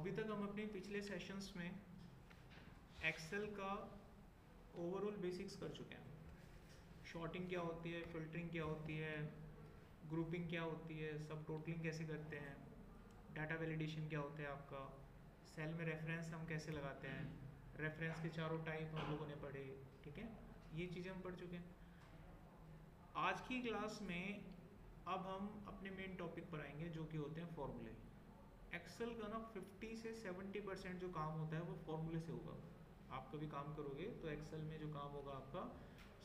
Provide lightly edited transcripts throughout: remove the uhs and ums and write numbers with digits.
अभी तक हम अपने पिछले सेशंस में एक्सेल का ओवरऑल बेसिक्स कर चुके हैं। शॉर्टिंग क्या होती है, फिल्टरिंग क्या होती है, ग्रुपिंग क्या होती है, सब टोटलिंग कैसे करते हैं, डाटा वैलिडेशन क्या होता है आपका, सेल में रेफरेंस हम कैसे लगाते हैं, रेफरेंस के चारों टाइप हम लोगों ने पढ़े। ठीक है, ये चीज़ें हम पढ़ चुके हैं। आज की क्लास में अब हम अपने मेन टॉपिक पर आएंगे जो कि होते हैं फॉर्मूले। एक्सेल का ना 50 से 70% जो काम होता है वो फॉर्मूले से होगा। आप कभी काम करोगे तो एक्सेल में जो काम होगा आपका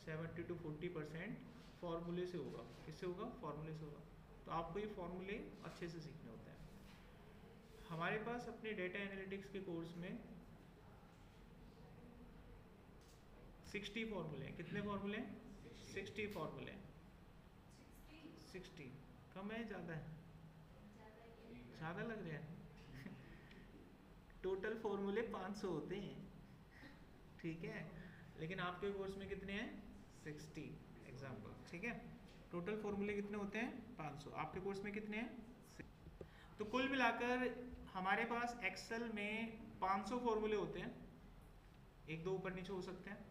70 to 40% फॉर्मूले से होगा। किससे होगा? फॉर्मूले से होगा। तो आपको ये फॉर्मूले अच्छे से सीखने होते हैं। हमारे पास अपने डेटा एनालिटिक्स के कोर्स में 60 फॉर्मूले हैं। कितने फॉर्मूले हैं? 60 फॉर्मूले हैं। 60 कम है ज़्यादा है? ज़्यादा लग रहा है। टोटल फॉर्मूले 500 होते हैं, ठीक है, लेकिन आपके कोर्स में कितने हैं? 60 एग्जाम्पल। ठीक है, टोटल फॉर्मूले कितने होते हैं? 500। आपके कोर्स में कितने हैं? तो कुल मिलाकर हमारे पास एक्सेल में 500 फॉर्मूले होते हैं। एक दो ऊपर नीचे हो सकते हैं,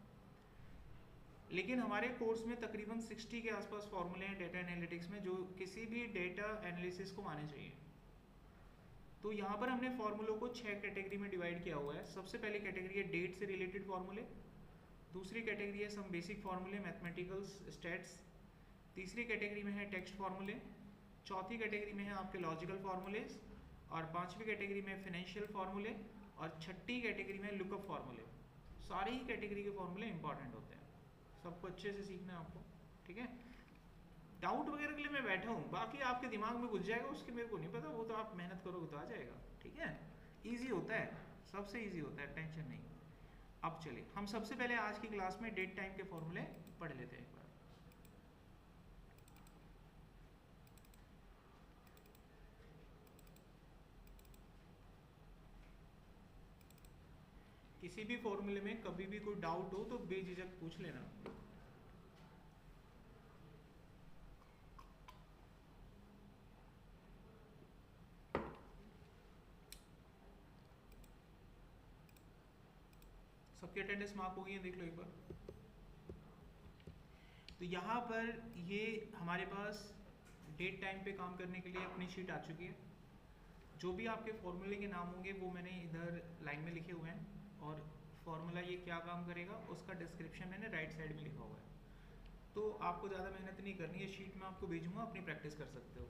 लेकिन हमारे कोर्स में तकरीबन 60 के आसपास फॉर्मूले हैं डेटा एनालिटिक्स में, जो किसी भी डेटा एनालिसिस को आने चाहिए। तो यहाँ पर हमने फॉर्मूलों को 6 कैटेगरी में डिवाइड किया हुआ है। सबसे पहली कैटेगरी है डेट से रिलेटेड फॉर्मूले, दूसरी कैटेगरी है सम बेसिक फॉर्मूले, मैथमेटिकल्स, स्टैट्स, तीसरी कैटेगरी में है टेक्स्ट फॉर्मूले, चौथी कैटेगरी में है आपके लॉजिकल फॉर्मूलेज, और पांचवी कैटेगरी में फाइनेंशियल फॉर्मूले, और छठी कैटेगरी में लुकअप फॉर्मूले। सारी ही कैटेगरी के फॉर्मूले इंपॉर्टेंट होते हैं, सबको अच्छे से सीखना है आपको। ठीक है, डाउट वगैरह के लिए मैं बैठा हूँ, बाकी आपके दिमाग में घुस जाएगा उसके मेरे को नहीं पता, वो तो आप मेहनत करोगे तो आ जाएगा। ठीक है, इजी होता है, सबसे इजी होता है, टेंशन नहीं। अब चलिए हम सबसे पहले आज की क्लास में डेट टाइम के फॉर्मूले पढ़ लेते हैं एक बार। किसी भी फॉर्मूले में कभी भी कोई डाउट हो तो बेझिझक पूछ लेना। सबकी अटेंडेंस मार्क हो गई है, देख लो एक बार। तो यहाँ पर ये हमारे पास डेट टाइम पे काम करने के लिए अपनी शीट आ चुकी है। जो भी आपके फॉर्मूले के नाम होंगे वो मैंने इधर लाइन में लिखे हुए हैं, और फॉर्मूला ये क्या काम करेगा उसका डिस्क्रिप्शन मैंने राइट साइड में लिखा हुआ है। तो आपको ज़्यादा मेहनत नहीं करनी है, शीट में आपको भेजूंगा, अपनी प्रैक्टिस कर सकते हो।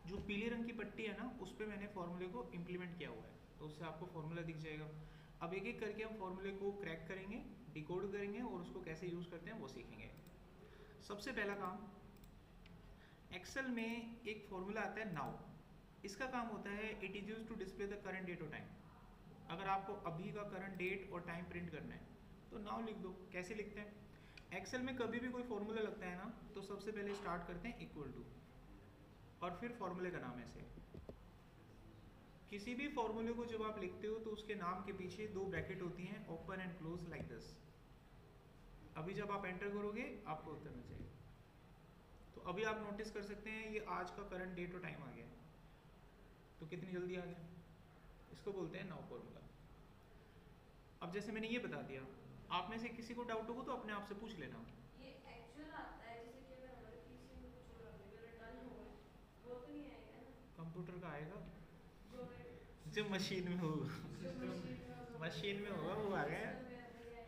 जो पीले रंग की पट्टी है ना, उस पर मैंने फॉर्मूले को इम्प्लीमेंट किया हुआ है, तो उससे आपको फॉर्मूला दिख जाएगा। अब एक एक करके हम फॉर्मूले को क्रैक करेंगे, डिकोड करेंगे, और उसको कैसे यूज़ करते हैं वो सीखेंगे। सबसे पहला काम, एक्सेल में एक फॉर्मूला आता है नाउ। इसका काम होता है it is use to display the current date और टाइम। अगर आपको अभी का करंट डेट और टाइम प्रिंट करना है तो नाउ लिख दो। कैसे लिखते हैं? एक्सेल में कभी भी कोई फॉर्मूला लगता है ना, तो सबसे पहले स्टार्ट करते हैं इक्वल टू, और फिर फॉर्मूले का नाम ऐसे। किसी भी फॉर्मूले को जब आप लिखते हो तो उसके नाम के पीछे दो ब्रैकेट होती हैं, open and close, like this. अभी जब आप एंटर करोगे आपको उतरना चाहिए। तो अभी आप नोटिस कर सकते हैं ये आज का करंट डेट और टाइम आ गया, तो कितनी जल्दी आ गया। इसको बोलते हैं नाउ फॉर्मूला। अब जैसे मैंने ये बता दिया, आप में से किसी को डाउट होगा तो अपने आप से पूछ लेना। ये एक्चुअल आता है, जैसे कि अगर हमारे पीसी में कुछ और अवेलेबल डन हो वो तो नहीं आएगा ना? कंप्यूटर का आएगा, जो जो मशीन में होगा। मशीन में होगा वो आ गया।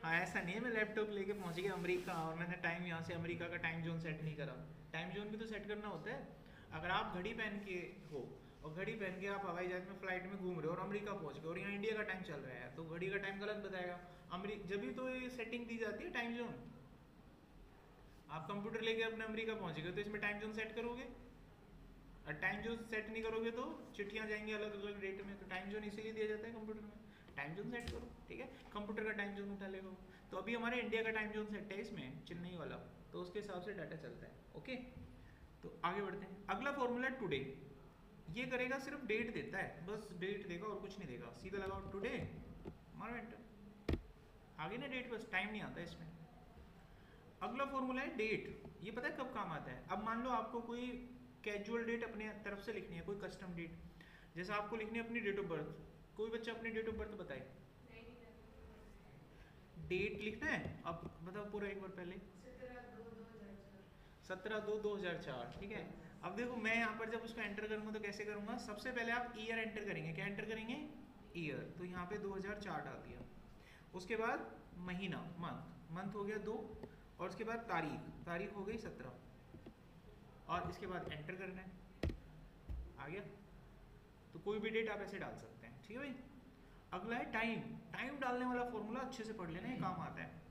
हाँ, ऐसा नहीं है मैं लैपटॉप लेके पहुंच गया अमेरिका और मैंने टाइम यहाँ से अमेरिका का टाइम जोन सेट नहीं करा। टाइम जोन भी तो सेट करना होता है। अगर आप घड़ी पहन के हो और घड़ी पहन के आप हवाई जहाज में फ्लाइट में घूम रहे हो और अमेरिका पहुंच गए और यहाँ इंडिया का टाइम चल रहा है, तो घड़ी का टाइम गलत बताएगा। जब भी तो ये सेटिंग दी जाती है टाइम जोन। आप कंप्यूटर लेके अपने अमेरिका पहुंच गए तो इसमें टाइम जोन सेट करोगे, और टाइम जोन सेट नहीं करोगे तो चिट्ठियाँ जाएंगी अलग अलग डेट में। तो टाइम जोन इसीलिए दिया जाता है कंप्यूटर में, टाइम जोन सेट करो। ठीक है, कंप्यूटर का टाइम जोन उठा लेगा। तो अभी हमारे इंडिया का टाइम जोन सेट है इसमें, चेन्नई वाला, तो उसके हिसाब से डाटा चलता है। ओके, तो आगे बढ़ते हैं। अगला फॉर्मूला टुडे। ये करेगा, सिर्फ डेट देता है, बस डेट देगा और कुछ नहीं देगा। सीधा लगाओ टुडे, मारो एंटर, आगे ना डेट, बस टाइम नहीं आता इसमें। अगला फॉर्मूला है डेट। ये पता है कब काम आता है? अब मान लो आपको कोई कैजुअल डेट अपने तरफ से लिखनी है, कोई कस्टम डेट, जैसे आपको लिखनी है अपनी डेट ऑफ बर्थ, कोई बच्चा अपनी डेट ऑफ बर्थ बताए। नहीं नहीं डेट लिखना है, अब बताओ पूरा एक बार पहले। 17/2/2004, ठीक है। अब देखो मैं यहाँ पर जब उसको एंटर करूँगा तो कैसे करूँगा, सबसे पहले आप ईयर एंटर करेंगे। क्या एंटर करेंगे? ईयर। तो यहाँ पे 2004 डाल दिया। उसके बाद महीना, मंथ हो गया 2, और उसके बाद तारीख हो गई 17, और इसके बाद एंटर करना है। आ गया। तो कोई भी डेट आप ऐसे डाल सकते हैं, ठीक है भाई। अगला है टाइम डालने वाला फॉर्मूला अच्छे से पढ़ लेना, ये काम आता है।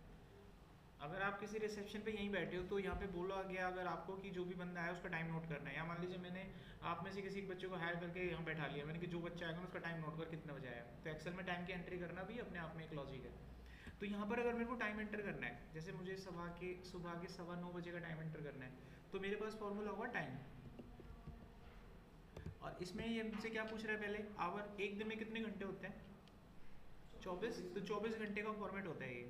अगर आप किसी रिसेप्शन पे यहीं बैठे हो तो यहाँ पे बोला गया अगर आपको कि जो भी बंदा आया उसका टाइम नोट करना है, या मान लीजिए मैंने आप में से किसी बच्चे को हायर करके यहाँ बैठा लिया, मैंने कि जो बच्चा आएगा उसका टाइम नोट कर कितने बजे आया। तो एक्सेल में टाइम की एंट्री करना भी अपने आप में एक लॉजिक है। तो यहाँ पर अगर मेरे को टाइम एंटर करना है, जैसे मुझे सुबह के 9:15 बजे का टाइम एंटर करना है, तो मेरे पास फॉर्मूला होगा टाइम। और इसमें ये मुझसे क्या पूछ रहा है पहले, आवर। एक दिन में कितने घंटे होते हैं? 24। तो 24 घंटे का फॉर्मेट होता है ये।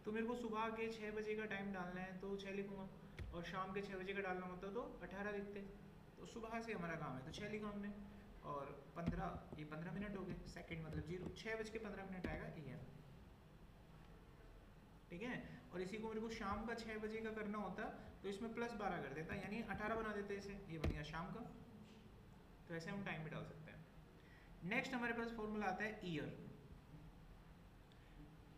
तो मेरे को सुबह के 6 बजे का टाइम डालना है तो 6 लिखूंगा, और शाम के 6 बजे का डालना होता तो 18 लिखते। तो सुबह से हमारा काम है तो 6 लिखा हमने, और 15 मिनट हो गए, सेकंड मतलब 0, 6:15 आएगा AM, ठीक है। और इसी को मेरे को शाम का 6 बजे का करना होता तो इसमें +12 कर देता, यानी 18 बना देते इसे, ये बन गया शाम का। तो ऐसे हम टाइम भी डाल सकते हैं। नेक्स्ट हमारे पास फॉर्मूला आता है ईयर।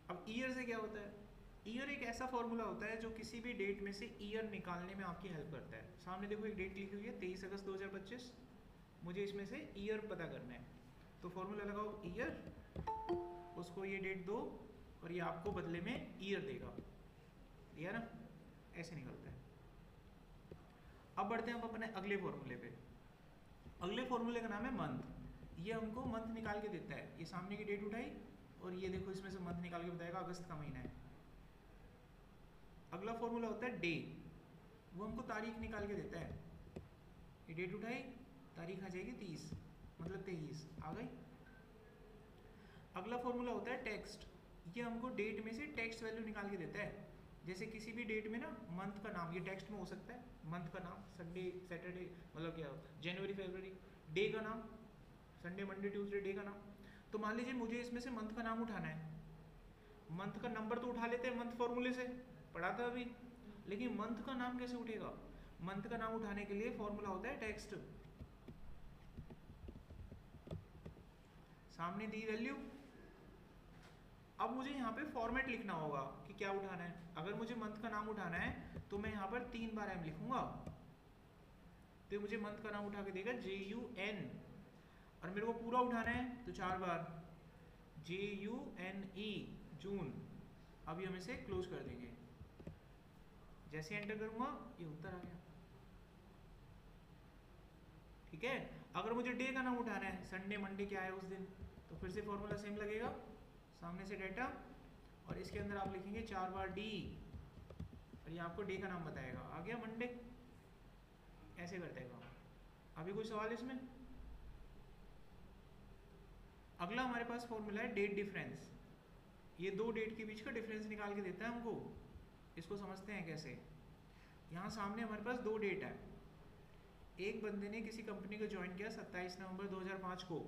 अब ईयर से क्या होता है? ईयर एक ऐसा फॉर्मूला होता है जो किसी भी डेट में से ईयर निकालने में आपकी हेल्प करता है। सामने देखो एक डेट लिखी हुई है 23 अगस्त 2025, मुझे इसमें से ईयर पता करना है। तो फॉर्मूला लगाओ ईयर, उसको ये डेट दो, और ये आपको बदले में ईयर देगा, दिया ना? ऐसे निकलता है। अब बढ़ते हैं हम अपने अगले फॉर्मूले पे। अगले फॉर्मूले का नाम है मंथ। ये हमको मंथ निकाल के देता है। ये सामने की डेट उठाई और ये देखो इसमें से मंथ निकाल के बताएगा अगस्त का महीना है। अगला फॉर्मूला होता है डे, वो हमको तारीख निकाल के देता है। ये डेट उठाई, तारीख आ जाएगी 30, मतलब 23 आ गई। अगला फॉर्मूला होता है टेक्स्ट, ये हमको डेट में से टेक्स्ट वैल्यू निकाल के देता है। जैसे किसी भी डेट में ना मंथ का नाम, ये टेक्स्ट में हो सकता है, मंथ का नाम संडे सैटरडे, मतलब क्या जनवरी फरवरी। डे का नाम संडे मंडे ट्यूसडे, डे का नाम। तो मान लीजिए मुझे इसमें से मंथ का नाम उठाना है। मंथ का नंबर तो उठा लेते हैं मंथ फॉर्मूले से, पढ़ा था अभी, लेकिन मंथ का नाम कैसे उठेगा? मंथ का नाम उठाने के लिए फॉर्मूला होता है टेक्स्ट, सामने दी वैल्यू। अब मुझे यहाँ पे फॉर्मेट लिखना होगा कि क्या उठाना है। अगर मुझे मंथ का नाम उठाना है तो मैं यहाँ पर 3 बार M लिखूंगा, तो मुझे मंथ का नाम उठा के देगा JUN। और मेरे को पूरा उठाना है तो 4 बार JUNE, जून। अभी हम इसे क्लोज कर देंगे। जैसे एंटर करूंगा ये उत्तर आ गया, ठीक है। अगर मुझे डे का नाम उठाना है, संडे मंडे क्या है उस दिन, तो फिर से फॉर्मूला सेम लगेगा, सामने से डेटा, और इसके अंदर आप लिखेंगे 4 बार D, और ये आपको डे का नाम बताएगा। आ गया मंडे। ऐसे करते हैं काम। अभी कोई सवाल इसमें? अगला हमारे पास फॉर्मूला है डेट डिफरेंस। ये 2 डेट के बीच का डिफरेंस निकाल के देता है हमको। इसको समझते हैं कैसे। यहाँ सामने हमारे पास 2 डेट है। एक बंदे ने किसी कंपनी को ज्वाइन किया 27 नवंबर 2005 को,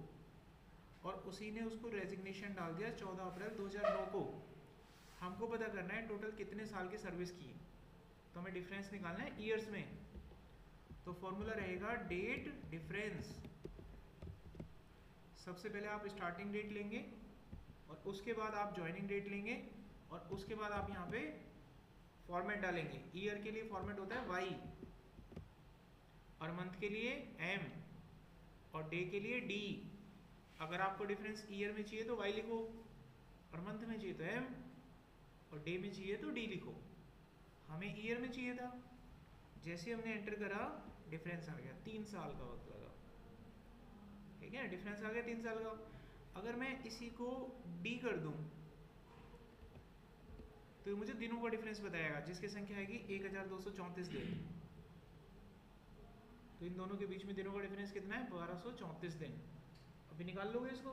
और उसी ने उसको रेजिग्नेशन डाल दिया 14 अप्रैल 2009 को। हमको पता करना है टोटल कितने साल की सर्विस की, तो हमें डिफरेंस निकालना है ईयर्स में। तो फॉर्मूला रहेगा डेट डिफरेंस। सबसे पहले आप स्टार्टिंग डेट लेंगे, और उसके बाद आप ज्वाइनिंग डेट लेंगे, और उसके बाद आप यहाँ पे फॉर्मेट डालेंगे। ईयर के लिए फॉर्मेट होता है Y, और मंथ के लिए M, और डे के लिए D। अगर आपको डिफरेंस ईयर में चाहिए तो Y लिखो, और मंथ में चाहिए तो M, और डे में चाहिए तो D लिखो। हमें ईयर में चाहिए था। जैसे हमने एंटर करा डिफरेंस आ गया, 3 साल का वक्त लगा, ठीक है। डिफरेंस आ गया 3 साल का। अगर मैं इसी को D कर दूं तो मुझे दिनों का डिफरेंस बताएगा, जिसकी संख्या आएगी 1234 दिन। तो इन दोनों के बीच में दिनों का डिफरेंस कितना है? 1234 दिन। अभी निकाल लोगे इसको?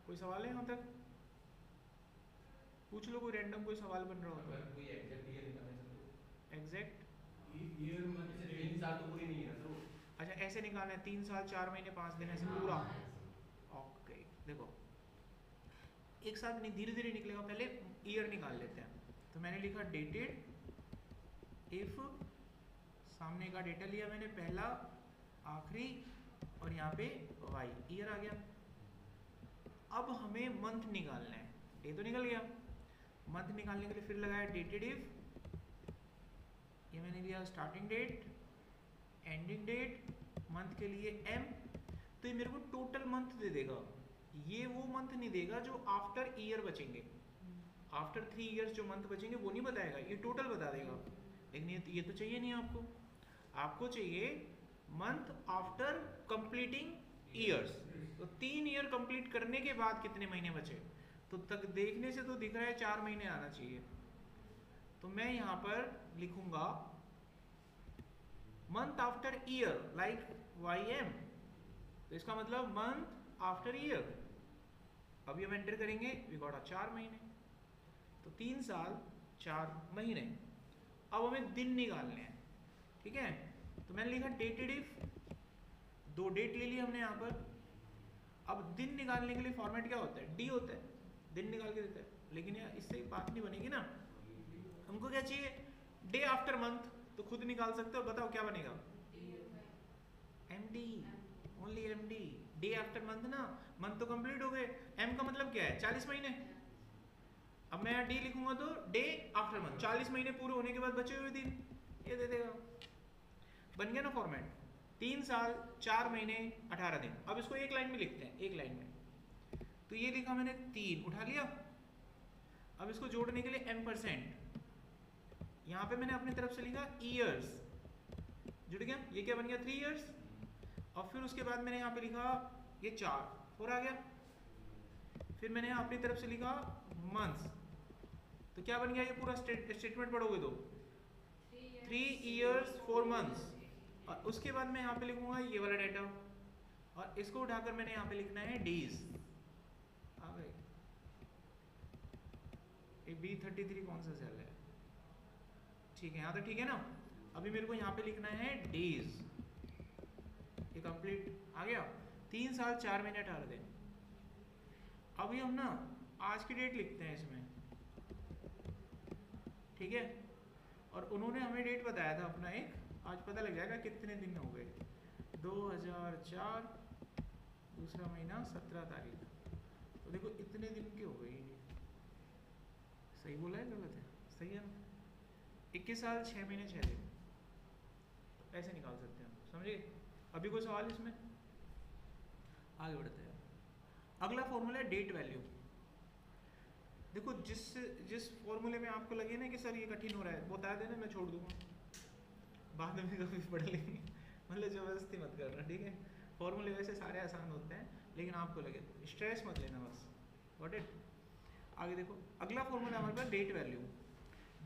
कोई सवाल है यहाँ तक? पूछ लो, कोई रैंडम कोई सवाल बन रहा हो तो। कोई एग्जैक्ट ईयर निकालना है, एग्जैक्ट ईयर मतलब 3 साल तो पूरी नहीं है ना। तो अच्छा, ऐसे निकालना है 3 साल 4 महीने 5 दिन, ऐसे पूरा। ओके, एक साथ नहीं, धीरे धीरे निकलेगा। पहले ईयर निकाल लेते हैं। तो मैंने लिखा डेटेड इफ, सामने का डेटा लिया मैंने, पहला आखिरी और यहाँ पे वाई, ईयर आ गया। अब हमें मंथ निकालना है, डे तो निकल गया, मंथ निकालने के लिए फिर लगाया डेटेड इफ, ये मैंने लिया starting date, ending date, month के लिए एम, तो ये मेरे को टोटल मंथ दे देगा। ये वो मंथ नहीं देगा जो आफ्टर ईयर बचेंगे, आफ्टर 3 इयर्स जो मंथ बचेंगे वो नहीं बताएगा, ये टोटल बता देगा। लेकिन ये तो चाहिए नहीं आपको, आपको चाहिए मंथ आफ्टर कंप्लीटिंग ईयर्स। तो 3 ईयर कंप्लीट करने के बाद कितने महीने बचे, तो तक देखने से तो दिख रहा है 4 महीने आना चाहिए। तो मैं यहाँ पर लिखूंगा month after year like YM, तो इसका मतलब मंथ आफ्टर ईयर। अभी हम एंटर करेंगे, वी गॉट 4 महीने, तो 3 साल 4 महीने। अब हमें दिन निकालने हैं, ठीक है। तो मैंने लिखा डेटेड इफ, 2 डेट ले ली हमने यहाँ पर। अब दिन निकालने के लिए फॉर्मेट क्या होता है, डी होता है, दिन निकाल के देता है। लेकिन यार इससे बात नहीं बनेगी ना, हमको क्या चाहिए, डे आफ्टर मंथ, तो खुद निकाल सकते हो, बताओ क्या बनेगा, MD, only MD, day after month ना, मंथ तो कंप्लीट हो गए, M का मतलब क्या है 40 महीने। अब मैं डी लिखूंगा तो डे आफ्टर मंथ, 40 महीने पूरे होने के बाद बचे हुए दिन ये दे देगा। बन गया ना फॉर्मेट, 3 साल 4 महीने 18 दिन। अब इसको एक लाइन में लिखते हैं, एक लाइन में। तो ये लिखा मैंने 3 उठा लिया। अब इसको जोड़ने के लिए M%, यहाँ पे मैंने अपनी तरफ से लिखा ईयर्स, जुड़ गया, ये क्या बन गया 3 इयर्स। और फिर उसके बाद मैंने यहाँ पे लिखा ये 4 आ गया। फिर मैंने अपनी तरफ से लिखा मंथ्स, तो क्या बन गया ये पूरा स्टेटमेंट पढ़ोगे तो 3 इयर्स 4 मंथ्स। और उसके बाद मैं यहाँ पे लिखूंगा ये वाला डेटा, और इसको उठाकर मैंने यहाँ पे लिखना है डेज। आ गए, B33 कौन सा सेल है, ठीक है, यहाँ तक ठीक है ना। अभी मेरे को यहाँ पे लिखना है डेज, ये कंप्लीट आ गया। 3 साल 4 महीने 18 दिन। अभी हम ना आज की डेट लिखते हैं इसमें, ठीक है। और उन्होंने हमें डेट बताया था अपना एक, आज पता लग जाएगा कितने दिन हो गए। 2004 दूसरा महीना 17 तारीख, तो देखो इतने दिन के हो गए। सही बोला है गलत है, सही है ना। 21 साल 6 महीने 6 दिन, तो ऐसे निकाल सकते हैं, समझे। अभी कोई सवाल इसमें, आगे बढ़ते हैं। अगला फॉर्मूला है डेट वैल्यू। देखो जिस फॉर्मूले में आपको लगे ना कि सर ये कठिन हो रहा है, बता देना, मैं छोड़ दूंगा, बाद में कभी पढ़ लेंगे, मतलब जबरदस्ती मत करना, ठीक है। फॉर्मूले वैसे सारे आसान होते हैं, लेकिन आपको लगे स्ट्रेस मत लेना बस, गॉट इट। आगे देखो, अगला फॉर्मूला हमारे पास डेट वैल्यू।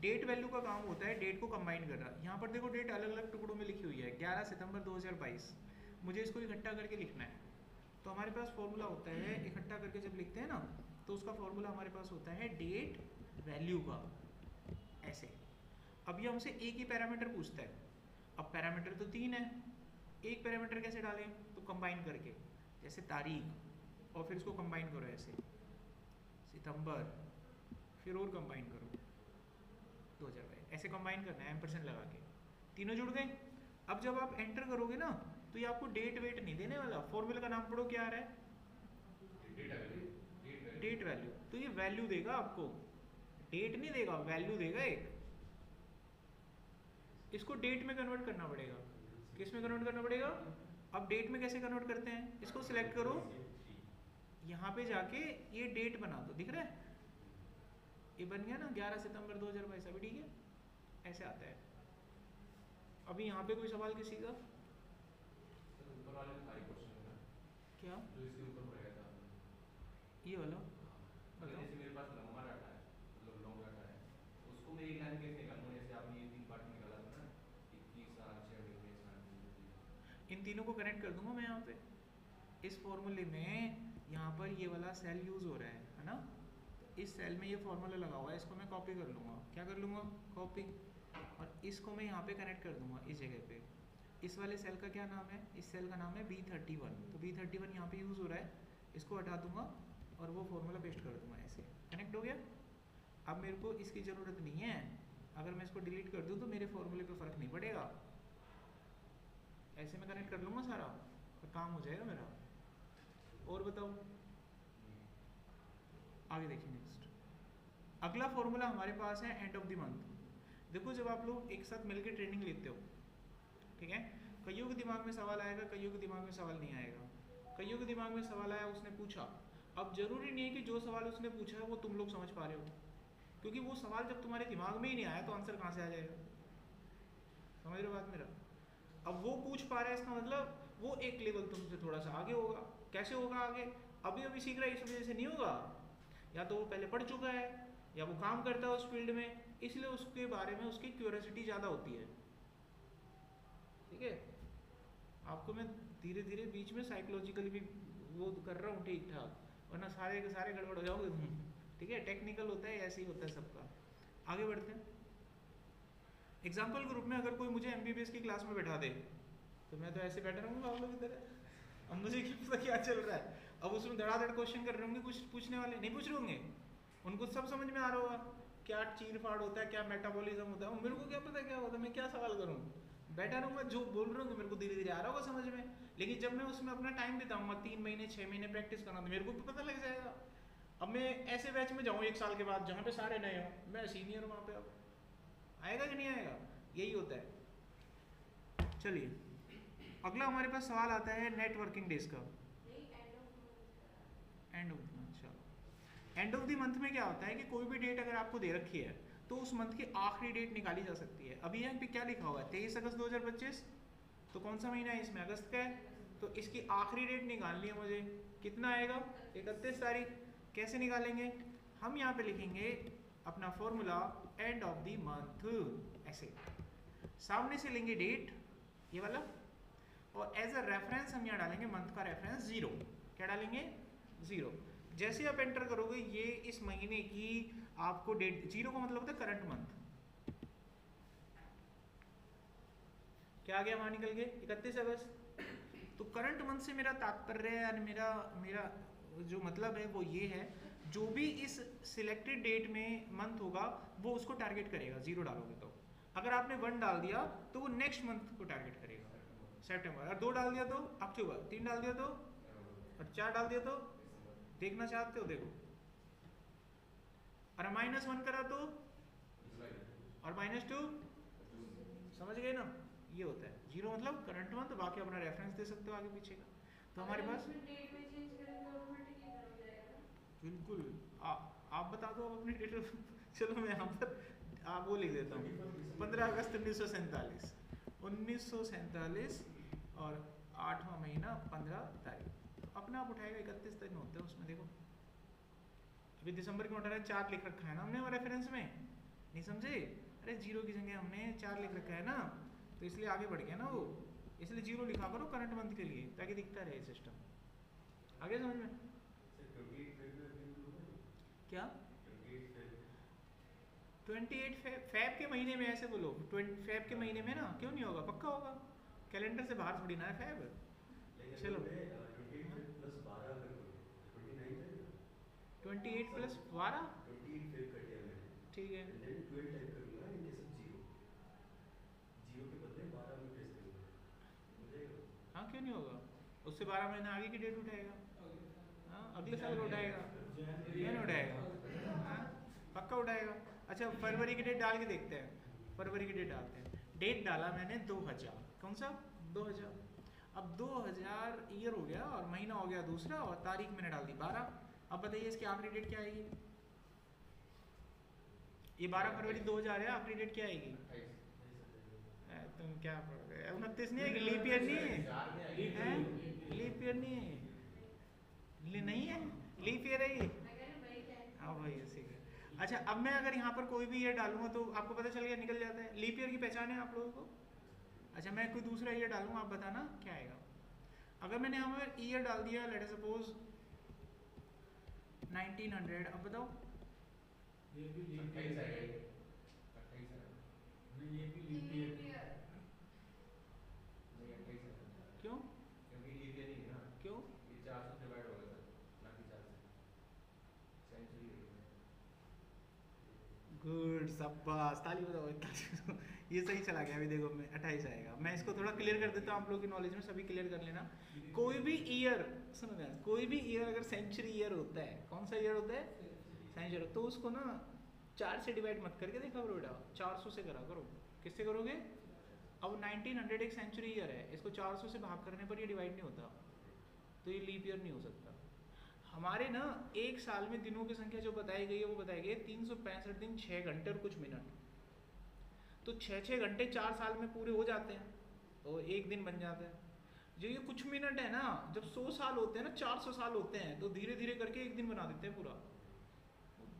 डेट वैल्यू का काम होता है डेट को कंबाइन करना। यहाँ पर देखो डेट अलग अलग टुकड़ों में लिखी हुई है, 11 सितंबर 2022, मुझे इसको इकट्ठा करके लिखना है। तो हमारे पास फॉर्मूला होता है, इकट्ठा करके जब लिखते हैं ना, तो उसका फॉर्मूला हमारे पास होता है डेट वैल्यू का, ऐसे। अब ये हमसे एक ही पैरामीटर पूछता है। अब पैरामीटर तो 3 है, एक पैरामीटर कैसे डालें, तो कंबाइन करके, जैसे तारीख, और फिर इसको कंबाइन करो ऐसे, सितंबर, फिर और कंबाइन करो 2022, ऐसे कंबाइन करना है M% लगा के, तीनों जुड़ गए। अब जब आप एंटर करोगे ना, तो ये आपको डेट वेट नहीं देने वाला। फॉर्मूला का नाम पढ़ो, क्या आ रहा है, डेट वैल्यू। तो ये वैल्यू देगा आपको, डेट नहीं देगा, वैल्यू देगा एक। इसको डेट में कन्वर्ट करना पड़ेगा। किस में कन्वर्ट करना पड़ेगा, अब डेट में कैसे कन्वर्ट करते हैं, इसको सिलेक्ट करो, यहाँ पे जाके ये डेट बना दो, दिख रहा है, ये बन गया ना 11 सितंबर 2022, अभी ठीक है, ऐसे आता है। अभी यहाँ पे कोई सवाल किसी का, ऊपर वाले में सारे क्वेश्चन है ना, क्या जो इसके ऊपर पढ़ाया था, ये वाला, जैसे मेरे पास लंबा डाटा है, मतलब लॉन्ग डाटा है, उसको मैं एक लाइन कैसे निकालूं, जैसे आपने ये 3 पार्ट निकाला था ना, 21 साल 6 महीने 7 दिन, इन तीनों को कनेक्ट कर दूंगा मैं यहाँ पे। इस फॉर्मूले में यहाँ पर ये वाला सेल यूज हो रहा है ना, तो इस सेल में ये फॉर्मूला लगा हुआ है, इसको मैं कॉपी कर लूँगा, क्या कर लूँगा, कॉपी, और इसको मैं यहाँ पे कनेक्ट कर दूंगा इस जगह पे। इस वाले सेल का क्या नाम है, इस सेल का नाम है B31, तो B31 यहाँ पे यूज़ हो रहा है, इसको हटा दूंगा, और वो फॉर्मूला पेस्ट कर दूंगा ऐसे। कनेक्ट हो गया। अब मेरे को इसकी ज़रूरत नहीं है, अगर मैं इसको डिलीट कर दूँ तो मेरे फॉर्मूले पे फ़र्क नहीं पड़ेगा, ऐसे मैं कनेक्ट कर लूँगा सारा तो काम हो जाएगा मेरा। और बताओ आगे देखिए नेक्स्ट। अगला फॉर्मूला हमारे पास है एंड ऑफ द मंथ। देखो जब आप लोग एक साथ मिलकर ट्रेनिंग लेते हो, ठीक है, कईयों के दिमाग में सवाल आएगा, कईयों के दिमाग में सवाल नहीं आएगा। कईयों के दिमाग में सवाल आया, उसने पूछा, अब जरूरी नहीं है कि जो सवाल उसने पूछा है वो तुम लोग समझ पा रहे हो, क्योंकि वो सवाल जब तुम्हारे दिमाग में ही नहीं आया तो आंसर कहाँ से आ जाएगा। समझ रहे हो बात मेरा। अब वो पूछ पा रहा है, इसका मतलब वो एक लेवल तुमसे थोड़ा सा आगे होगा। कैसे होगा आगे, अभी अभी सीख रहा है इस वजह से नहीं होगा, या तो वो पहले पढ़ चुका है या वो काम करता है उस फील्ड में, इसलिए उसके बारे में उसकी क्यूरियोसिटी ज़्यादा होती है। ठीक है, आपको मैं धीरे धीरे बीच में साइकोलॉजिकली भी वो कर रहा हूँ ठीक ठाक, वरना सारे के सारे गड़बड़ हो जाओगे तुम। ठीक है, टेक्निकल होता है, ऐसे ही होता है सबका। आगे बढ़ते हैं। एग्जाम्पल ग्रुप में अगर कोई मुझे एमबीबीएस की क्लास में बैठा दे तो मैं तो ऐसे बैठा रहूँगा आप लोग की तरह, अब मुझे क्या पता क्या चल रहा है। अब उसमें धड़ाधड़ क्वेश्चन कर रहे होंगे, कुछ पूछने वाले नहीं पूछ रहे होंगे, उनको सब समझ में आ रहा होगा क्या चीर फाड़ होता है, क्या मेटाबॉलिज्म होता है, मेरे को क्या पता क्या होता है, मैं क्या सवाल करूँ, बैठा रहूँगा, जो बोल रहे होंगे मेरे को धीरे धीरे आ रहा होगा समझ में। लेकिन जब मैं उसमें अपना टाइम बिताऊंगा, 3 महीने 6 महीने प्रैक्टिस करना, तो मेरे को भी पता लग जाएगा। अब मैं ऐसे बैच में जाऊँ 1 साल के बाद जहाँ पे सारे नए हों, मैं सीनियर हूँ वहाँ पे, अब आएगा कि नहीं आएगा, यही होता है। चलिए अगला हमारे पास सवाल आता है नेटवर्किंग डेज का। End of the month. चलो एंड ऑफ द मंथ में क्या होता है कि कोई भी डेट अगर आपको दे रखी है तो उस मंथ की आखिरी डेट निकाली जा सकती है। अभी यहाँ पे क्या लिखा हुआ है 23 अगस्त 2025, तो कौन सा महीना है इसमें, अगस्त का है, तो इसकी आखिरी डेट निकालनी है मुझे, कितना आएगा 31 तारीख। कैसे निकालेंगे, हम यहाँ पे लिखेंगे अपना formula end of the month, ऐसे सामने से लेंगे डेट ये वाला, और एज अ रेफरेंस हम यहाँ डालेंगे मंथ का रेफरेंस 0। क्या डालेंगे 0। जैसे आप एंटर करोगे ये इस महीने की आपको डेट, 0 का मतलब होता है करंट मंथ। क्या आ गया वहां निकल गए 31 अगस्त। तो करंट मंथ से मेरा तात्पर्य है, मेरा जो मतलब है वो ये है, जो भी इस सिलेक्टेड डेट में मंथ होगा वो उसको टारगेट करेगा। 0 डालोगे तो, अगर आपने 1 डाल दिया तो वो नेक्स्ट मंथ को टारगेट करेगा सितंबर, और 2 डाल दिया तो अक्टूबर, 3 डाल दिया तो, और 4 डाल दिया तो, देखना चाहते हो देखो, और -1 करा तो, और -2, समझ गए ना, ये होता है 0 मतलब करंट मंथ, बाकी अपना रेफरेंस दे सकते हो आगे पीछे का। तो हमारे पास बिल्कुल आप बता दो अपनी डेट। चलो मैं यहाँ पर आप वो लिख देता हूँ 15 अगस्त 1947, 1947 और 8वां महीना 15 तारीख। तो अपना आप उठाएगा 31 दिन होते हैं उसमें। देखो अभी दिसंबर क्यों उठा रहा है, 4 लिख रखा है ना हमने रेफरेंस में, नहीं समझे, अरे 0 की जगह हमने 4 लिख रखा है ना, तो इसलिए आगे बढ़ गया ना वो, इसलिए 0 लिखा करो करंट मंथ के लिए ताकि दिखता रहे सिस्टम। आगे समझ में क्या 28 फेब के महीने में, ऐसे बोलो फेब के महीने में ना, क्यों नहीं होगा, पक्का होगा, कैलेंडर से बाहर थोड़ी ना है फेब। चलो 28 प्लस 12 ठीक है, हाँ क्यों नहीं होगा, उससे 12 महीना आगे की डेट उठाएगा, हाँ अगले साल उठाएगा, क्यों नहीं उठाएगा, हाँ पक्का उठाएगा। अच्छा फरवरी की डेट डाल के देखते हैं, फरवरी की डेट डालते हैं, डेट डाला मैंने 2000, कौन सा 2000, अब 2000 ईयर हो गया और महीना हो गया दूसरा, और तारीख मैंने डाल दी 12। अब बताइए इसकी आखिरी डेट क्या आएगी, ये 12 फरवरी 2000 है, आखिरी डेट क्या आएगी, तुम क्या पढ़ रहे हो, 29 नहीं है, लीप ईयर नहीं है, लीप ईयर नहीं है, नहीं है लीप ईयर है ये, हाँ भाई ऐसे ही। अच्छा अब मैं अगर यहाँ पर कोई भी ईयर डालूंगा तो आपको पता चल गया, निकल जाता है, लीप ईयर की पहचान है आप लोगों को। अच्छा मैं कोई दूसरा ईयर डालूंगा, आप बताना क्या आएगा। अगर मैंने यहाँ पर ईयर डाल दिया लेट अस सपोज 1900, अब बताओ ये भी लीप ईयर है, ये भी लीप ईयर है, क्यों क्योंकि लीप ईयर नहीं है ना, क्यों ये 4 से डिवाइड होगा सर, ना कि 4 से। गुड, शाबाश, ताली बजाओ इतना। ये सही चला गया। अभी देखो मैं 28 आएगा। मैं इसको थोड़ा क्लियर कर देता हूँ आप लोगों की नॉलेज में, सभी क्लियर कर लेना। कोई भी ईयर, सुनो ना, कोई भी ईयर अगर सेंचुरी ईयर होता है, कौन सा ईयर होता है? सेंचुरी। तो उसको ना 4 से डिवाइड मत करके देखा करो बेटा, 400 से करा करो। किससे करोगे? अब 1900 एक सेंचुरी ईयर है, इसको 400 से भाग करने पर ये डिवाइड नहीं होता, तो ये लीप ईयर नहीं हो सकता। हमारे ना एक साल में दिनों की संख्या जो बताई गई है वो बताई गई है 365 दिन 6 घंटे और कुछ मिनट। तो 6-6 घंटे 4 साल में पूरे हो जाते हैं, तो एक दिन बन जाता है। जो ये कुछ मिनट है ना, जब 100 साल होते हैं ना, 400 साल होते हैं, तो धीरे धीरे करके एक दिन बना देते हैं पूरा।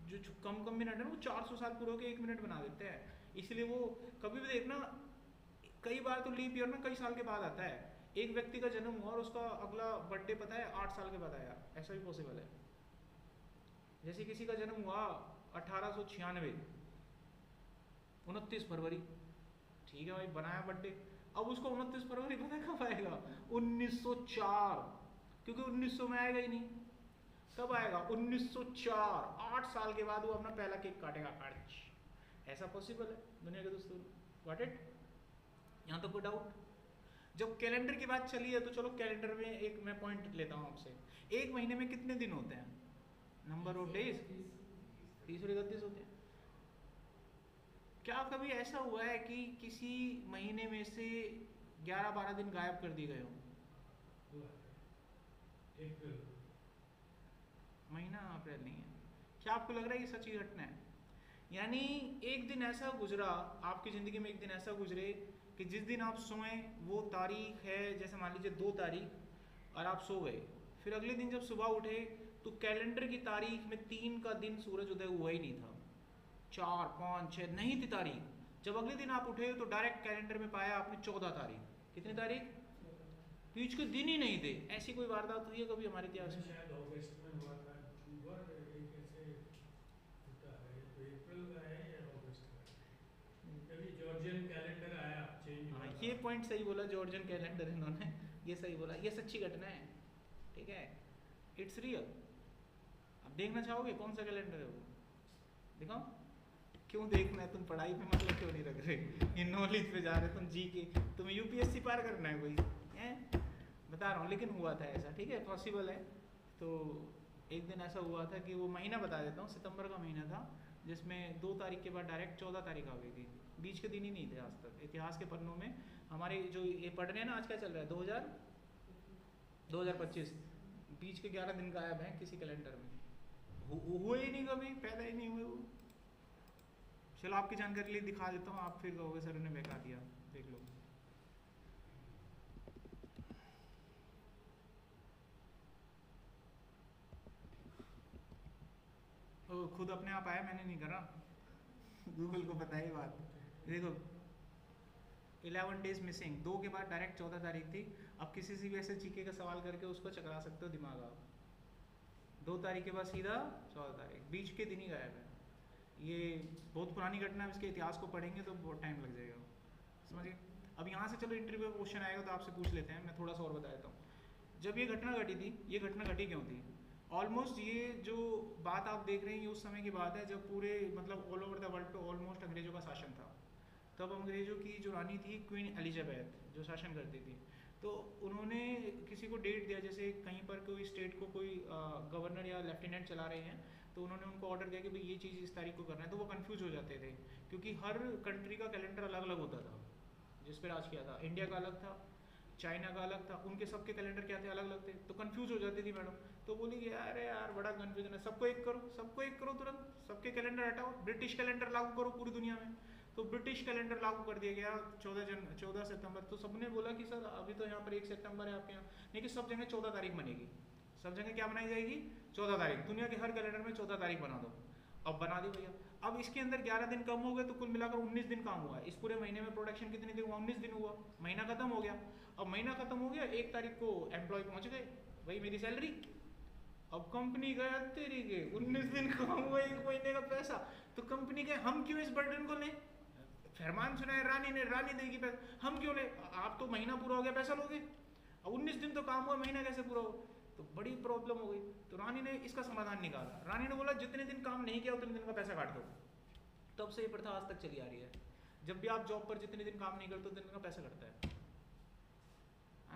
जो कम कम मिनट है ना, वो 400 साल पूरे होकर 1 मिनट बना देते हैं। इसलिए वो कभी भी देखना, कई बार तो लीप ईयर ना कई साल के बाद आता है। एक व्यक्ति का जन्म हुआ और उसका अगला बर्थडे पता है 8 साल के बाद आया, ऐसा भी पॉसिबल है। जैसे किसी का जन्म हुआ 1896, 29 फरवरी, ठीक है भाई, बनाया बर्थडे। अब उसको 29 फरवरी पता कब आएगा? 1904, क्योंकि 1900 में आएगा ही नहीं। कब आएगा? 1904, 8 साल के बाद वो अपना पहला केक काटेगा। ऐसा पॉसिबल है दुनिया के दोस्तों, गॉट इट? यहाँ तो कोई डाउट? जब कैलेंडर की बात चली है तो चलो कैलेंडर में एक मैं पॉइंट लेता हूँ आपसे। एक महीने में कितने दिन होते हैं? नंबर ऑफ डेज 30 और 31 होते हैं। क्या कभी ऐसा हुआ है कि किसी महीने में से 11-12 दिन गायब कर दिए गए हों? महीना अप्रैल नहीं है। क्या आपको लग रहा है ये सच्ची घटना है? यानी एक दिन ऐसा गुजरा आपकी ज़िंदगी में, एक दिन ऐसा गुजरे कि जिस दिन आप सोएं वो तारीख है, जैसे मान लीजिए 2 तारीख, और आप सो गए। फिर अगले दिन जब सुबह उठे तो कैलेंडर की तारीख में 3 का दिन सूरज उदय हुआ ही नहीं था, 4, 5, 6 नहीं थी तारीख। जब अगले दिन आप उठे तो डायरेक्ट कैलेंडर में पाया आपने 14 तारीख। कितनी तारीख? बीच के दिन ही नहीं थे। ऐसी कोई वारदात हुई है कभी हमारे इतिहास में? शायद अगस्त में हुआ था, अक्टूबर एक ऐसे होता है, तो अप्रैल का है या अगस्त का है? कभी जॉर्जियन कैलेंडर आया, चेंज हुआ। ये पॉइंट सही बोला, जॉर्जियन कैलेंडर इन्होंने, ये सही बोला, ये सच्ची घटना है, ठीक है, इट्स रियल। अब देखना चाहोगे कौन सा कैलेंडर है वो? दिखाओ। क्यों देखना है? तुम पढ़ाई पे मतलब क्यों नहीं रख रहे? ये नॉलेज पे जा रहे तुम, जी के, तुम्हें यूपीएससी पार करना है कोई है? बता रहा हूँ, लेकिन हुआ था ऐसा, ठीक है, पॉसिबल है। तो एक दिन ऐसा हुआ था कि वो महीना बता देता हूँ, सितंबर का महीना था, जिसमें 2 तारीख के बाद डायरेक्ट 14 तारीख आ गई थी। बीच के दिन ही नहीं थे आज तक इतिहास के पन्नों में। हमारे जो ये पढ़ रहे हैं ना, आज क्या चल रहा है? 2025, बीच के 11 दिन गायब हैं किसी कैलेंडर में, हुए ही नहीं, कभी पैदा ही नहीं हुए वो। चलो आपकी जानकारी लिए दिखा देता हूँ, आप फिर कहोगे सर ने बहका दिया। देख लो, खुद अपने आप आया, मैंने नहीं करा, गूगल को पता है बात। देखो 11 डेज मिसिंग, 2 के बाद डायरेक्ट 14 तारीख थी। अब किसी से भी ऐसे जीके का सवाल करके उसको चकरा सकते हो दिमाग आप। 2 तारीख के बाद सीधा 14 तारीख, बीच के दिन ही गायब है। ये बहुत पुरानी घटना है, इसके इतिहास को पढ़ेंगे तो बहुत टाइम लग जाएगा, समझिए। अब यहाँ से चलो इंटरव्यू का क्वेश्चन आएगा तो आपसे पूछ लेते हैं, मैं थोड़ा सा और बता देता हूँ। जब ये घटना घटी थी, ये घटना घटी क्यों थी? ऑलमोस्ट ये जो बात आप देख रहे हैं ये उस समय की बात है जब पूरे मतलब ऑल ओवर द वर्ल्ड पे ऑलमोस्ट अंग्रेजों का शासन था। तब अंग्रेजों की जो रानी थी क्वीन एलिजाबेथ, जो शासन करती थी, तो उन्होंने किसी को डेट दिया, जैसे कहीं पर कोई स्टेट को कोई गवर्नर या लेफ्टिनेंट चला रहे हैं, तो उन्होंने उनको ऑर्डर दिया कि भाई ये चीज़ इस तारीख को करना है, तो वो कंफ्यूज हो जाते थे क्योंकि हर कंट्री का कैलेंडर अलग अलग होता था जिस पर राज किया था। इंडिया का अलग था, चाइना का अलग था, उनके सबके कैलेंडर क्या थे, अलग अलग थे, तो कंफ्यूज हो जाती थी मैडम। तो बोली कि अरे यार बड़ा कन्फ्यूजन है, सबको एक करो, सबको एक करो, तुरंत सबके कैलेंडर हटाओ, ब्रिटिश कैलेंडर लागू करो पूरी दुनिया में। तो ब्रिटिश कैलेंडर लागू कर दिया गया 14 सितंबर। तो सबने बोला कि सर अभी तो यहाँ पर 1 सितंबर है आपके यहाँ, नहीं कि सब जगह 14 तारीख बनेगी, सब जगह क्या बनाई जाएगी? 14 तारीख। दुनिया के हर कैलेंडर में 14 तारीख बना दो। अब बना दी भैया। अब इसके अंदर 11 दिन कम हो गए तो कुल मिलाकर 19 दिन काम हुआ। इस पूरे महीने में प्रोडक्शन कितने दिन हुआ? 19 दिन हुआ। महीना खत्म हो गया। अब महीना खत्म हो गया, 1 तारीख को एम्प्लॉय पहुंच गए, वही मेरी सैलरी। अब कंपनी गया तेरी के 19 दिन काम हुआ, 1 महीने का पैसा। तो कंपनी के हम क्यों इस बर्डन को लें? फरमान सुना है रानी ने, रानी देगी पैसा, हम क्यों ले? आप तो महीना पूरा हो गया पैसा लोगे, अब 19 दिन तो काम हुआ, महीना कैसे पूरा हो? तो बड़ी प्रॉब्लम हो गई। तो रानी ने इसका समाधान निकाला। रानी ने बोला जितने दिन काम नहीं किया उतने दिन का पैसा काट दो। तब से ये प्रथा आज तक चली आ रही है। जब भी आप जॉब पर जितने दिन काम नहीं करते उतने दिन का पैसा कटता है।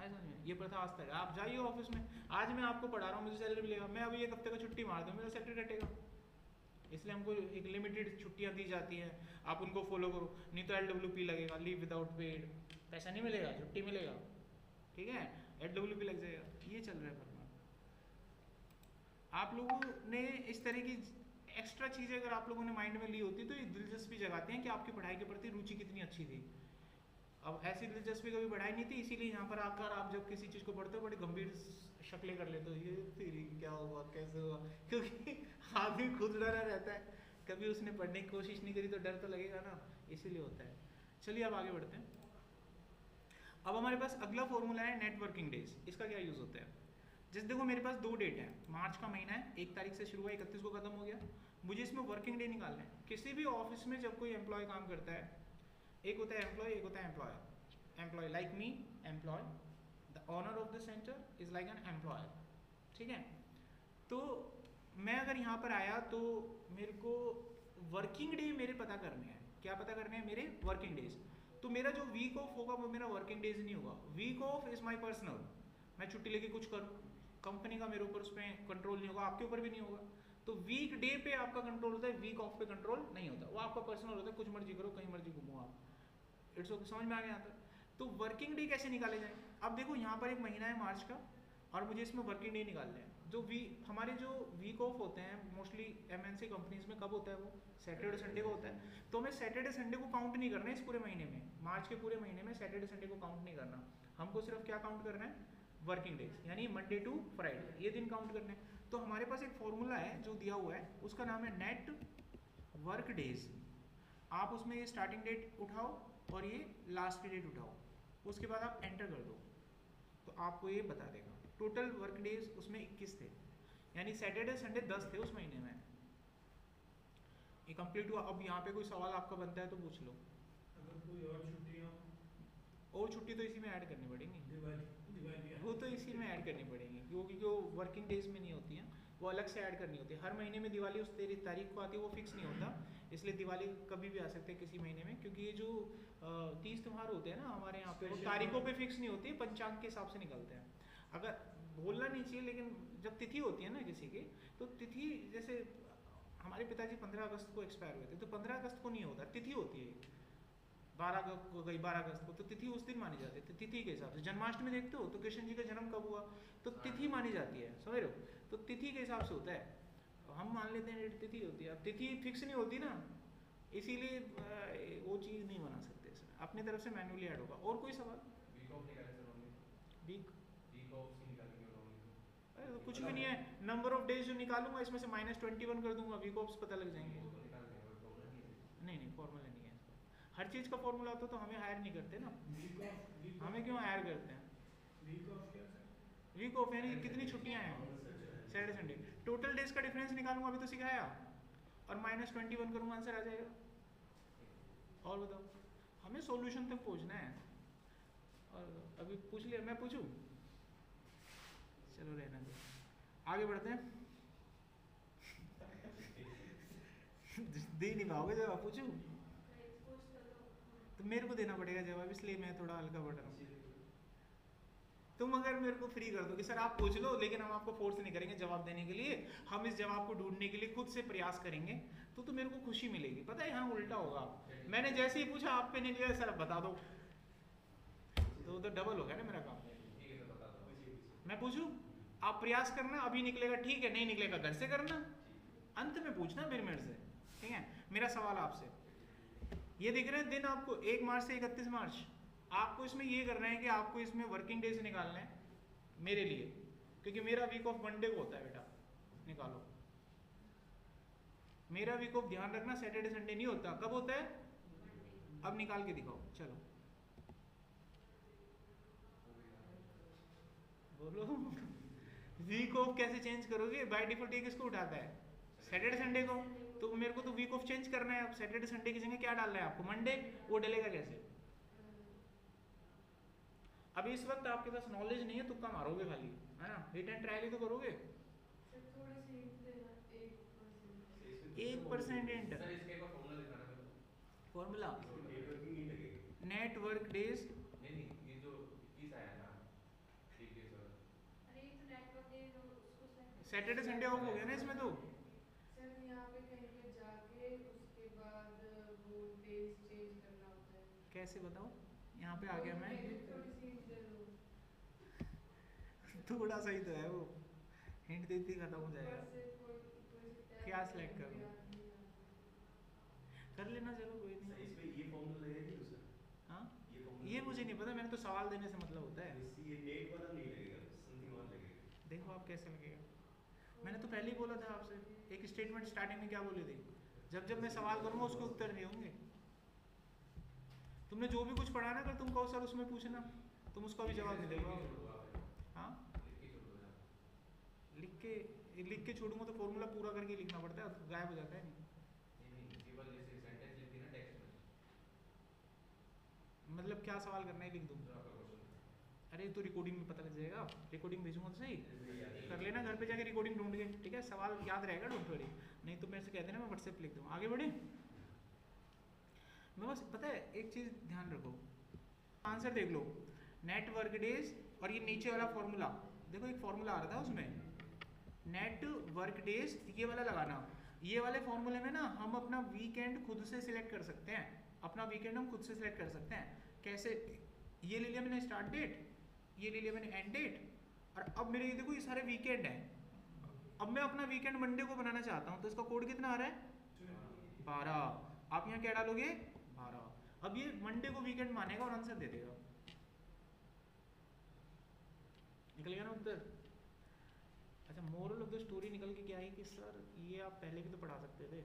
ऐसा नहीं है, ये प्रथा आज तक है। आप जाइए ऑफिस में, आज मैं आपको पढ़ा रहा हूँ, मुझे सैलरी मिलेगा, मैं अभी एक हफ्ते का छुट्टी मार दूँ, मेरा सैलरी कटेगा। इसलिए हमको एक लिमिटेड छुट्टियाँ दी जाती हैं, आप उनको फॉलो करो, नहीं तो LWP लगेगा, लीव विदाउट पेड, पैसा नहीं मिलेगा, छुट्टी मिलेगा, ठीक है, LWP लग जाएगा। ये चल रहा है फर्मा। आप लोगों ने इस तरह की एक्स्ट्रा चीज़ें अगर आप लोगों ने माइंड में ली होती तो ये दिलचस्पी जगाते हैं कि आपकी पढ़ाई के प्रति रुचि कितनी अच्छी थी। अब ऐसी दिलचस्पी कभी बढ़ाई नहीं थी, इसीलिए यहाँ पर आकर आप जब किसी चीज़ को पढ़ते हो बड़ी गंभीर शक्लें कर लेते हो, ये तेरी क्या हुआ, कैसे हुआ, क्योंकि आदमी खुद डरा रहता है, कभी उसने पढ़ने की कोशिश नहीं करी तो डर तो लगेगा ना, इसीलिए होता है। चलिए अब आगे बढ़ते हैं। अब हमारे पास अगला फॉर्मूला है नेटवर्किंग डेज। इसका क्या यूज़ होता है? जैसे देखो मेरे पास 2 डेट है, मार्च का महीना है, 1 तारीख से शुरू हुआ, 31 को खत्म हो गया, मुझे इसमें वर्किंग डे निकालना है। किसी भी ऑफिस में जब कोई एम्प्लॉय काम करता है, एक होता है एम्प्लॉय, एक होता है employer. Employee like me, employee, the owner of the centre is like an employer, ठीक है। तो मैं अगर यहाँ पर आया तो मेरे को वर्किंग डे मेरे पता करने हैं। क्या पता करने हैं? मेरे वर्किंग डेज। तो मेरा जो वीक ऑफ होगा वो मेरा वर्किंग डेज नहीं होगा। Week off is my personal, मैं छुट्टी लेके कुछ करूँ, कंपनी का मेरे ऊपर उस पर कंट्रोल नहीं होगा, आपके ऊपर भी नहीं होगा। तो वीक डे पे आपका कंट्रोल होता है, वीक ऑफ पे कंट्रोल नहीं होता, वो आपका पर्सनल होता है, कुछ मर्जी करो, कहीं मर्जी घूमो आप। इट्स ओके, समझ में आ गया यहाँ तक? तो वर्किंग डे कैसे निकाले जाए? अब देखो यहाँ पर एक महीना है मार्च का और मुझे इसमें वर्किंग डे निकालने हैं। जो हमारे जो वीक ऑफ होते हैं मोस्टली MNC कंपनीज में कब होता है? वो सैटरडे संडे को होता है। तो हमें सैटरडे संडे को काउंट नहीं करना है इस पूरे महीने में, मार्च के पूरे महीने में सैटरडे संडे को काउंट नहीं करना। हमको सिर्फ क्या काउंट करना है? वर्किंग डेज, यानी मंडे टू फ्राइडे, ये दिन काउंट करने हैं। तो हमारे पास एक फॉर्मूला है जो दिया हुआ है, उसका नाम है नेट वर्क डेज। आप उसमें ये स्टार्टिंग डेट उठाओ और ये लास्ट डेट उठाओ, उसके बाद आप एंटर कर दो तो आपको ये बता देगा। टोटल वर्क डेज उसमें 21 थे, यानी सैटरडे संडे 10 थे उस महीने में। ये कंप्लीट हुआ। अब यहाँ पे कोई सवाल आपका बनता है तो पूछ लो। अगर कोई और छुट्टियाँ, और छुट्टी तो इसी में ऐड करनी पड़ेंगी, दिवाली वो तो इसी में ऐड करनी पड़ेंगी, क्योंकि जो वर्किंग डेज में नहीं होती हैं वो अलग से ऐड करनी होती है। हर महीने में दिवाली उस तारीख को आती है, वो फिक्स नहीं होता, इसलिए दिवाली कभी भी आ सकते हैं किसी महीने में। क्योंकि ये जो 30 त्यौहार होते हैं ना हमारे यहाँ पे, वो तारीखों पे फिक्स नहीं होती, पंचांग के हिसाब से निकलते हैं। अगर बोलना नहीं चाहिए, लेकिन जब तिथि होती है ना किसी की, तो तिथि, जैसे हमारे पिताजी 15 अगस्त को एक्सपायर हुए थे, तो 15 अगस्त को नहीं होता, तिथि होती है। 12 को गई 12 अगस्त को, तो तिथि उस दिन मानी जाती है, तिथि के हिसाब से। जन्माष्टमी देखते हो तो कृष्ण जी का जन्म कब हुआ, तो तिथि मानी जाती है, समझ रहे हो? तो तिथि के हिसाब से होता है, हम मान लेते हैं तिथि होती है। अब तिथि फिक्स नहीं होती ना, इसीलिए वो चीज़ नहीं बना सकते इसमें, अपनी तरफ से मैन्युअली ऐड होगा। और कोई सवाल? वीक ऑफ निकाले सर हमने, वीक ऑफ से निकालेंगे और हमने अरे तो कुछ भी नहीं है, नंबर ऑफ डेज जो निकालूंगा इसमें से -21 कर दूंगा, वीक ऑफ्स पता लग जाएंगे। वो तो निकाल देंगे, और प्रॉब्लम नहीं है। नहीं फॉर्मूला नहीं है इसका। हर चीज़ का फॉर्मूला होता तो हमें हायर नहीं करते ना, वीक हमें क्यों हायर करते हैं? वीक ऑफ क्या सर? वीक ऑफ यानी कितनी छुट्टियां हैं, सैटरडे संडे। टोटल डेज का डिफरेंस निकालूंगा, अभी तो सिखाया, और -21 करूंगा, आंसर आ जाएगा। और बताओ, हमें सॉल्यूशन तक पहुंचना है। और अभी पूछ लिया, मैं पूछूं? चलो रहना दो, आगे बढ़ते हैं। दे नहीं पाओगे जवाब, पूछूं तो मेरे को देना पड़ेगा जवाब, इसलिए मैं थोड़ा हल्का पढ़ रहा हूँ। तुम अगर मेरे को फ्री कर दो कि सर आप पूछ लो, लेकिन हम आपको फोर्स नहीं करेंगे जवाब देने के लिए, हम इस जवाब को ढूंढने के लिए खुद से प्रयास करेंगे, तो मेरे को खुशी मिलेगी। पता है यहाँ उल्टा होगा, मैंने जैसे ही पूछा आप पे नहीं लिया, सर बता दो, तो डबल हो गया ना मेरा काम। मैं पूछूं, आप प्रयास करना, अभी निकलेगा ठीक है, नहीं निकलेगा घर से करना, अंत में पूछना मेरे से, ठीक है? मेरा सवाल आपसे, ये दिख रहे हैं दिन आपको 1 मार्च से 31 मार्च, आपको इसमें ये करना है कि आपको इसमें वर्किंग डेज निकालना है मेरे लिए, क्योंकि मेरा वीक ऑफ मंडे को होता है बेटा, निकालो। मेरा वीक ऑफ, ध्यान रखना, सैटरडे संडे नहीं होता, कब होता है? अब निकाल के दिखाओ, चलो बोलो। वीक ऑफ कैसे चेंज करोगे? बाय डिफॉल्ट ये किसको उठाता है? सैटरडे संडे को। तो मेरे को तो वीक ऑफ चेंज करना है, अब सैटरडे संडे की जगह क्या डालना है आपको? मंडे। वो डलेगा कैसे? अभी इस वक्त आपके पास नॉलेज नहीं है, तुक्का मारोगे खाली, है ना? हिट एंड ट्रायल ही तो करोगे। 1% हिंट, सर इसके का फॉर्मूला दिखाना फॉर्मूला नेटवर्किंग नहीं लगेगी। नेटवर्क डेज, नहीं ये जो 21 आया ना ठीक है सर। अरे ये तो नेटवर्क डे उसको सैटरडे संडे ऑफ हो गया ना इसमें तो। सर यहाँ पे कहीं पे जाके उसके बाद वो डेज चेंज करना होता है। कैसे बताओ, यहाँ पे आ गया मैं, थोड़ी सी इधर हो। थोड़ा सही तो है वो, हिंट देती खत्म हो जाएगा। ऊपर से कोई से क्या टैब select करूं? याद नहीं आ रहा। कर लेना, चलो कोई सर नहीं। इसमें ये फॉर्मूला लगेगा कि सर? हाँ ये फॉर्मूला ये मुझे नहीं पता, मैंने तो सवाल देने से मतलब होता है। ये नेट वाला नहीं लगेगा, समथिंग और लगेगा। देखो आप कैसे लगेगा, मैंने तो पहले ही बोला था आपसे, एक स्टेटमेंट स्टार्टिंग में क्या बोले थे, जब जब मैं सवाल करूँगा उसके उत्तर नहीं होंगे। तुमने जो भी कुछ पढ़ा ना, अगर तुम कहो सर उसमें पूछना, तुम उसका भी जवाब नहीं देगा। हाँ लिख के छोड़ूंगा तो फॉर्मूला पूरा करके लिखना पड़ता है, गायब हो जाता है। नहीं केवल जैसे सेंटेंस लिखती है ना टेक्स्ट में, मतलब क्या सवाल करना है लिख दूँ। जो आपका क्वेश्चन अरे तो रिकॉर्डिंग में पता लग जाएगा, रिकॉर्डिंग भेजूंगा तो सही, कर लेना घर पे जाके रिकॉर्डिंग ढूंढ के, ठीक है। सवाल याद रहेगा, डोंट वरी, नहीं तो मेरे से कह देना, मैं व्हाट्सएप लिख दूँ। आगे बढ़े, मैं बस पता है एक चीज़ ध्यान रखो, आंसर देख लो, नेटवर्क डेज, और ये नीचे वाला फॉर्मूला देखो, एक फॉर्मूला आ रहा था उसमें, नेट वर्क डेज, ये वाला लगाना। ये वाले फॉर्मूले में ना हम अपना वीकेंड खुद से सिलेक्ट कर सकते हैं, अपना वीकेंड हम खुद से सिलेक्ट कर सकते हैं। कैसे, ये ले लिया मैंने स्टार्ट डेट, ये ले लिया मैंने एंड डेट, और अब मेरे ये देखो ये सारे वीकेंड हैं। अब मैं अपना वीकेंड मंडे को बनाना चाहता हूँ, तो इसका कोड कितना आ रहा है 12। आप यहाँ क्या डालोगे 12। अब ये मंडे को वीकेंड मानेगा और आंसर दे देगा। निकल गया ना उत्तर। अच्छा, मोरल ऑफ द स्टोरी निकल के क्या है कि सर ये आप पहले भी तो पढ़ा सकते थे।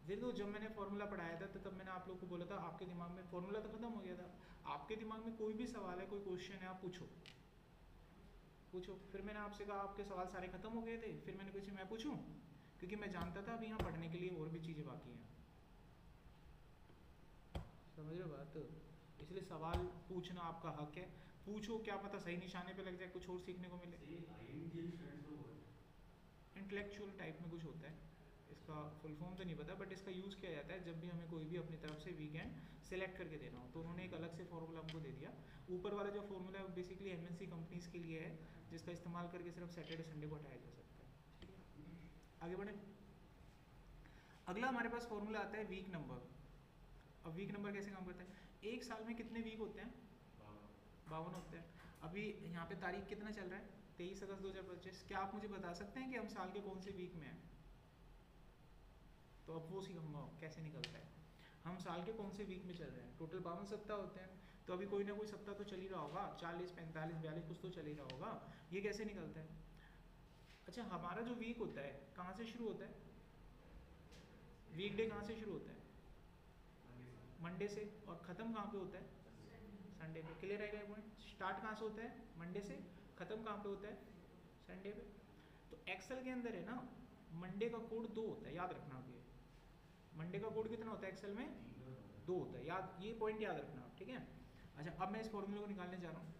देखो जब मैंने फॉर्मूला पढ़ाया था तो तब मैंने आप लोग को बोला था, आपके दिमाग में फॉर्मूला तो खत्म हो गया था, आपके दिमाग में कोई भी सवाल है, कोई क्वेश्चन है, आप पूछो। फिर मैंने आपसे कहा आपके सवाल सारे खत्म हो गए थे, फिर मैंने कुछ मैं पूछूं, क्योंकि मैं जानता था अभी यहाँ पढ़ने के लिए और भी चीज़ें बाकी हैं। समझ रहे हो बात? इसलिए सवाल पूछना आपका हक है, पूछो, क्या पता सही निशाने पे लग जाए, कुछ और सीखने को मिले। इंटेलेक्चुअल टाइप में कुछ होता है, इसका फुल फॉर्म तो नहीं पता, बट इसका यूज़ किया जाता है जब भी हमें कोई भी अपनी तरफ से वीकेंड सेलेक्ट करके देना हो। तो उन्होंने एक अलग से फॉर्मूला हमको दे दिया। ऊपर वाला जो फॉर्मूला है वो बेसिकली एमएनसी कंपनीज के लिए है, जिसका इस्तेमाल करके सिर्फ सैटरडे संडे को हटाया जा सकता है। आगे बढ़े, अगला हमारे पास फॉर्मूला आता है वीक नंबर। अब वीक नंबर कैसे काम करता है, एक साल में कितने वीक होते हैं 52 होते हैं। अभी यहाँ पे तारीख कितना चल रहा है 23 अगस्त 2025। क्या आप मुझे बता सकते हैं कि हम साल के कौन से वीक में हैं? तो अब वो सीखूंगा कैसे निकलता है, हम साल के कौन से वीक में चल रहे हैं। टोटल 52 सप्ताह होते हैं, तो अभी कोई ना कोई सप्ताह तो चल ही रहा होगा, 40 45 42 कुछ तो चल ही रहा होगा। ये कैसे निकलता है? अच्छा, हमारा जो वीक होता है कहाँ से शुरू होता है? वीकडे कहाँ से शुरू होता है? मंडे से, और ख़त्म कहाँ पे होता है? संडे पे। क्लियर आएगा ये पॉइंट? स्टार्ट कहाँ से होता है? मंडे से। ख़त्म कहाँ पे होता है? संडे पे। तो एक्सेल के अंदर है ना, मंडे का कोड 2 होता है, याद रखना। अभी मंडे का कोड कितना होता है एक्सेल में? 2 होता है, याद, ये पॉइंट याद रखना, ठीक है। अच्छा, अब मैं इस फॉर्मूले को निकालने जा रहा हूँ।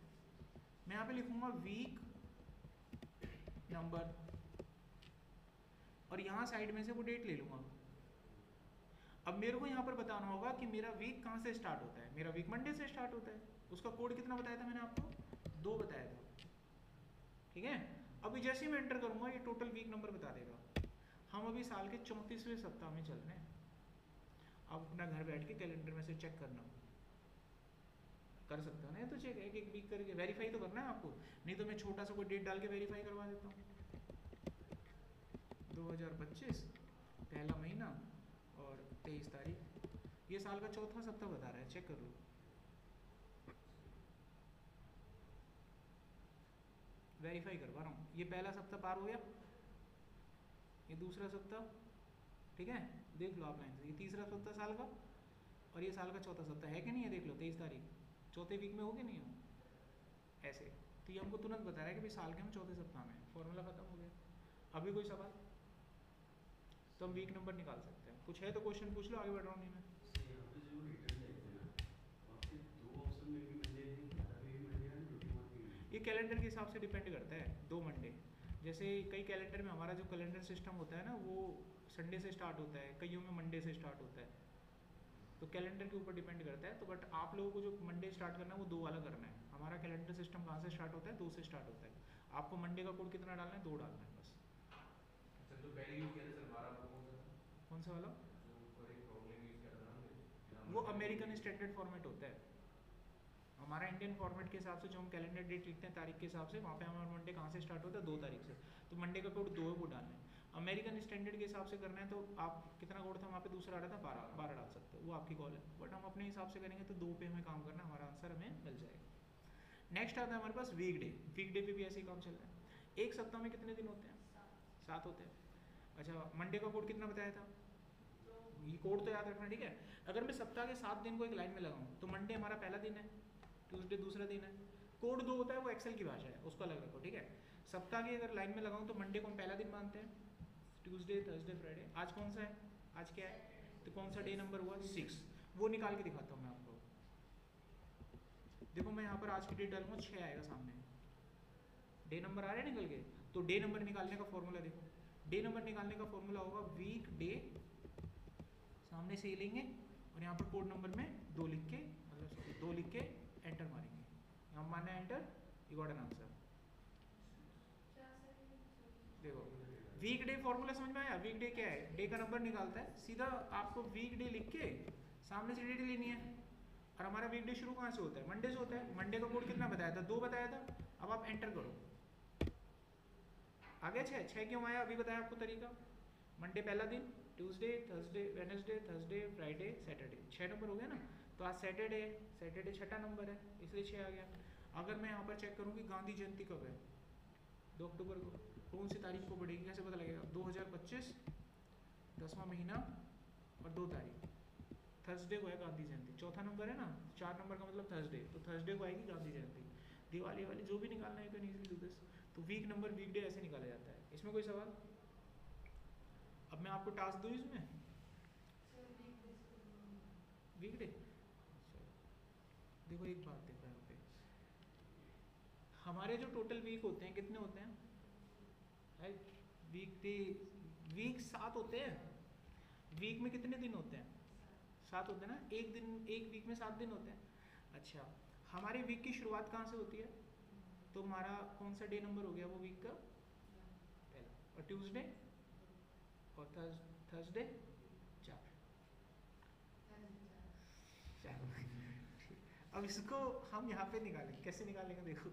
मैं यहाँ पे लिखूंगा वीक नंबर, और यहाँ साइड में से वो डेट ले लूँगा। अब मेरे को यहाँ पर बताना होगा कि मेरा वीक कहाँ से स्टार्ट होता है। मेरा वीक मंडे से स्टार्ट होता है, उसका कोड कितना बताया था मैंने आपको? 2 बताया था, ठीक है। अभी जैसे ही मैं एंटर करूँगा ये टोटल वीक नंबर बता देगा। हम अभी साल के 34वें सप्ताह में चल रहे हैं। अब अपना घर बैठ के कैलेंडर में से चेक करना कर सकते हो ना, तो चेक एक एक वीक करके वेरीफाई तो करना है आपको, नहीं तो मैं छोटा सा कोई डेट डाल के वेरीफाई करवा देता हूँ। 2025 पहला महीना और 23 तारीख, ये साल का चौथा सप्ताह बता रहा है, चेक कर लो। वेरीफाई करवा रहा हूँ। ये पहला सप्ताह पार हो गया, ये दूसरा सप्ताह, ठीक है, देख लो आप लाइन से। ये तीसरा सप्ताह साल का, और ये साल का चौथा सप्ताह है कि नहीं है, देख लो 23 तारीख चौथे वीक में हो कि नहीं हो, ऐसे। तो ये हमको तुरंत बता रहा है कि भाई साल के हम चौथे सप्ताह में। फॉर्मूला खत्म हो गया। अभी कोई सवाल? तो हम वीक नंबर निकाल सकते हैं। कुछ है तो क्वेश्चन पूछ लो, आगे बढ़ रहा हूँ नहीं मैं। ये कैलेंडर के हिसाब से डिपेंड करता है, 2 मंडे। जैसे कई कैलेंडर में, हमारा जो कैलेंडर सिस्टम होता है ना, वो संडे से स्टार्ट होता है, कईयों में मंडे से स्टार्ट होता है। तो कैलेंडर के ऊपर डिपेंड करता है। तो बट आप लोगों को जो मंडे स्टार्ट करना है वो 2 वाला करना है। हमारा कैलेंडर सिस्टम कहाँ से स्टार्ट होता है? 2 से स्टार्ट होता है। आपको मंडे का कोड कितना डालना है? 2 डालना है बस। अच्छा, जो पहले यूज किया था सर 12 को कौन सा था? कौन सा वाला? जो फॉर एक प्रॉब्लम यूज किया था ना हमने, वो अमेरिकन स्टैंडर्ड फॉर्मेट होता है। हमारा इंडियन फॉर्मेट के हिसाब से जो हम कैलेंडर डेट लिखते हैं तारीख के हिसाब से, वहाँ पे हमारा मंडे कहाँ से स्टार्ट होता है? 2 तारीख से। तो मंडे का कोड 2 है, वो डालना है। अमेरिकन स्टैंडर्ड के हिसाब से करना है तो आप कितना कोड था वहाँ पे? दूसरा आ रहा था 12 डाल सकते हो, वो आपकी कॉल है। बट हम अपने हिसाब से करेंगे तो 2 पे हमें काम करना, हमारा आंसर हमें मिल जाएगा। नेक्स्ट आता है हमारे पास वीकडे। वीकडे पे भी ऐसे ही काम चल रहा है। एक सप्ताह में कितने दिन होते हैं? 7 होते हैं। अच्छा, मंडे का कोड कितना बताया था? ये कोड तो याद रखना, ठीक है। अगर मैं सप्ताह के 7 दिन को एक लाइन में लगाऊं तो मंडे हमारा पहला दिन है, ट्यूसडे दूसरा दिन है। कोड 2 होता है, वो एक्सेल की भाषा है, उसको अलग रखो, ठीक है। सप्ताह की अगर लाइन में लगाऊं तो मंडे को हम पहला दिन मानते हैं, ट्यूसडे थर्सडे फ्राइडे। आज कौन सा है? आज क्या है? तो कौन सा डे नंबर हुआ? 6। वो निकाल के दिखाता हूँ मैं आपको। देखो मैं यहाँ पर आज की डेट डालूंगा, 6 आएगा सामने, डे नंबर आ रहे हैं निकल के। तो डे नंबर निकालने का फॉर्मूला देखो, डे नंबर निकालने का फॉर्मूला होगा वीक डे, सामने से लेंगे और यहाँ पर कोड नंबर में 2 लिख के, मतलब सॉरी 2 लिख के एंटर मारेंगे। यहाँ मारना है enter, you got an answer. देखो वीक डे फॉर्मूला समझ में आया? वीक डे क्या है? डे का नंबर निकालता है, सीधा आपको वीक डे लिख के सामने से डेट लेनी है। और हमारा वीक डे शुरू कहाँ से होता है? मंडे से होता है। मंडे का कोड कितना बताया था? 2 बताया था। अब आप एंटर करो, आगे 6 क्यों आया? अभी बताया आपको तरीका। मंडे पहला दिन, Tuesday Thursday Wednesday Thursday Friday Saturday, 6 number हो गया ना। तो आज सैटरडे है, सैटरडे 6ठा नंबर है, इसलिए 6 आ गया। अगर मैं यहाँ पर चेक करूँ कि गांधी जयंती कब है, 2 अक्टूबर को, कौन सी तारीख को पड़ेगी, कैसे पता लगेगा? 2025 10वां महीना और 2 तारीख, थर्सडे को है गांधी जयंती। चौथा नंबर है ना, 4 नंबर का मतलब थर्सडे, तो थर्सडे को आएगी गांधी जयंती। दिवाली वाली जो भी निकालना है, you can easily do this. तो वीक नंबर वीक डे ऐसे निकाला जाता है। इसमें कोई सवाल? अब मैं आपको टास्क दूँ इसमें, वीक डे। देखो एक बात देखो यहाँ पे, हमारे जो टोटल वीक होते हैं कितने होते हैं? वीक डे, वीक 7 होते हैं। वीक में कितने दिन होते हैं? 7 होते हैं ना। एक दिन, एक वीक में 7 दिन होते हैं। अच्छा, हमारे वीक की शुरुआत कहाँ से होती है? तो हमारा कौन सा डे नंबर हो गया वो वीक का? पहला। और ट्यूसडे और थर्सडे 4। अब इसको हम यहाँ पे निकालेंगे, कैसे निकालेंगे? देखो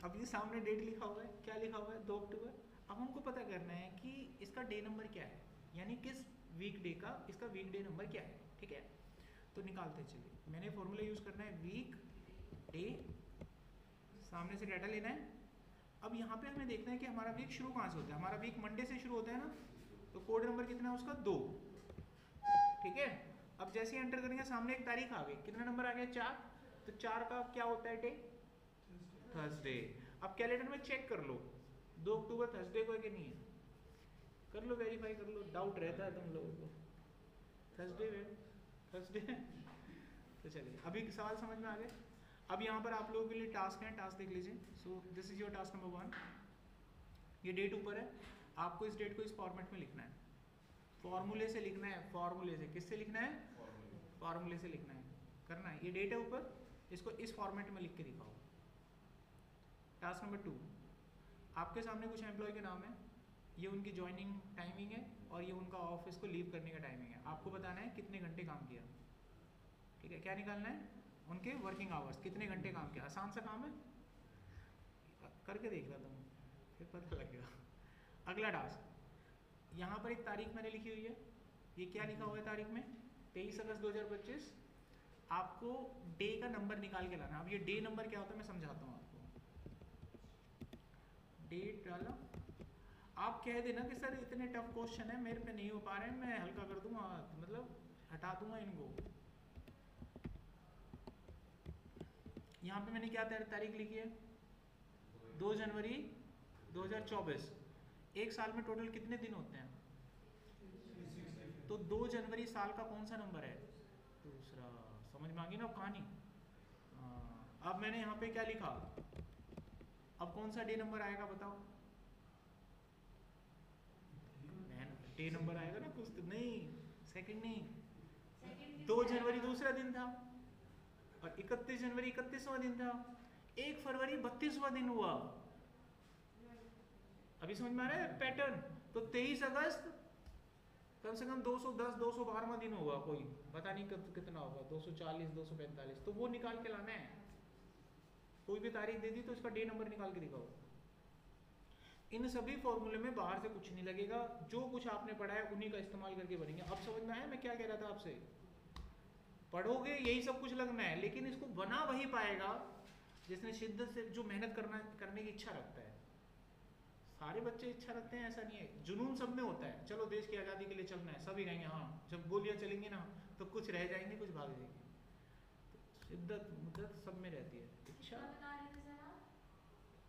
अब ये सामने डेट लिखा हुआ है, क्या लिखा हुआ है? 2 अक्टूबर। अब हमको पता करना है कि इसका डे नंबर क्या है, यानी किस वीक डे का इसका वीक डे नंबर क्या है, ठीक है। तो निकालते हैं, चलिए। मैंने फॉर्मूला यूज़ करना है वीक डे, सामने से डाटा लेना है। अब यहाँ पे हमें देखना है कि हमारा वीक शुरू कहाँ से होता है। हमारा वीक मंडे से शुरू होता है ना, तो कोड नंबर कितना है उसका? 2, ठीक है। अब जैसे ही एंटर करेंगे सामने एक तारीख आ गई, कितना नंबर आ गया? 4। तो 4 का क्या होता है डे? थर्सडे। अब कैलेंडर में चेक कर लो 2 अक्टूबर थर्सडे को है कि नहीं है, कर लो, वेरीफाई कर लो। डाउट रहता है तुम लोगों को, थर्सडे तो चलिए अभी सवाल समझ में आ गए। अब यहाँ पर आप लोगों के लिए टास्क है, टास्क देख लीजिए। So this is your task number 1। ये डेट ऊपर है, आपको इस डेट को इस फॉर्मेट में लिखना है, फॉर्मूले से लिखना है। फॉर्मूले से, किससे लिखना है? फॉर्मूले से लिखना है, करना है। ये डेट है ऊपर, इसको इस फॉर्मेट में लिख के दिखाओ। टास्क नंबर 2, आपके सामने कुछ एम्प्लॉय के नाम है, ये उनकी ज्वाइनिंग टाइमिंग है और ये उनका ऑफिस को लीव करने का टाइमिंग है। आपको बताना है कितने घंटे काम किया, ठीक है। क्या निकालना है? उनके वर्किंग आवर्स, कितने घंटे काम किया। आसान सा काम है, करके देख रहा था मैं, फिर पता लगेगा। अगला टास्क, यहाँ पर एक तारीख मैंने लिखी हुई है, ये क्या लिखा हुआ है तारीख में? 23 अगस्त 2025। आपको डे का नंबर निकाल के लाना। अब ये डे नंबर क्या होता है मैं समझाता हूँ आपको। डेट डाला, आप कह देना कि सर इतने टफ क्वेश्चन है मेरे पे नहीं हो पा रहे हैं, मैं हल्का कर दूंगा, मतलब हटा दूंगा इनको। यहाँ पे मैंने क्या तारीख लिखी है? 2 जनवरी 2024। एक साल में टोटल कितने दिन होते हैं? तो 2 जनवरी साल का कौन सा नंबर है? दूसरा। समझ में आ गई ना कहानी? अब मैंने यहाँ पे क्या लिखा, अब कौन सा डे नंबर आएगा बताओ? डे नंबर आएगा ना कुछ तो, नहीं सेकंड नहीं, 2 जनवरी दूसरा दिन था और 31 जनवरी 31वां दिन था। 1 फरवरी 32वां दिन हुआ। अभी समझ में आ रहा है पैटर्न? तो 23 अगस्त कम से कम 210 212वां दिन होगा, कोई पता नहीं कितना होगा, 240 245, तो वो निकाल के लाना है। कोई भी तारीख दे दी तो इसका डे नंबर निकाल के दिखाओ। इन सभी फॉर्मूले में बाहर से कुछ नहीं लगेगा, जो कुछ आपने पढ़ा है उन्हीं का इस्तेमाल करके बनेंगे। अब समझ में आया मैं क्या कह रहा था आपसे? पढ़ोगे यही सब कुछ लगना है, लेकिन इसको बना वही पाएगा जिसने शिद्दत से, जो मेहनत करने की इच्छा रखता है। सारे बच्चे इच्छा रखते हैं ऐसा नहीं है, जुनून सब में होता है, चलो देश की आज़ादी के लिए चलना है, सभी कहेंगे हाँ। जब गोलियां चलेंगी ना तो कुछ रह जाएंगे, कुछ भाग जाएंगे। तो शिद्दत मुद्दत सब में रहती है, इच्छा।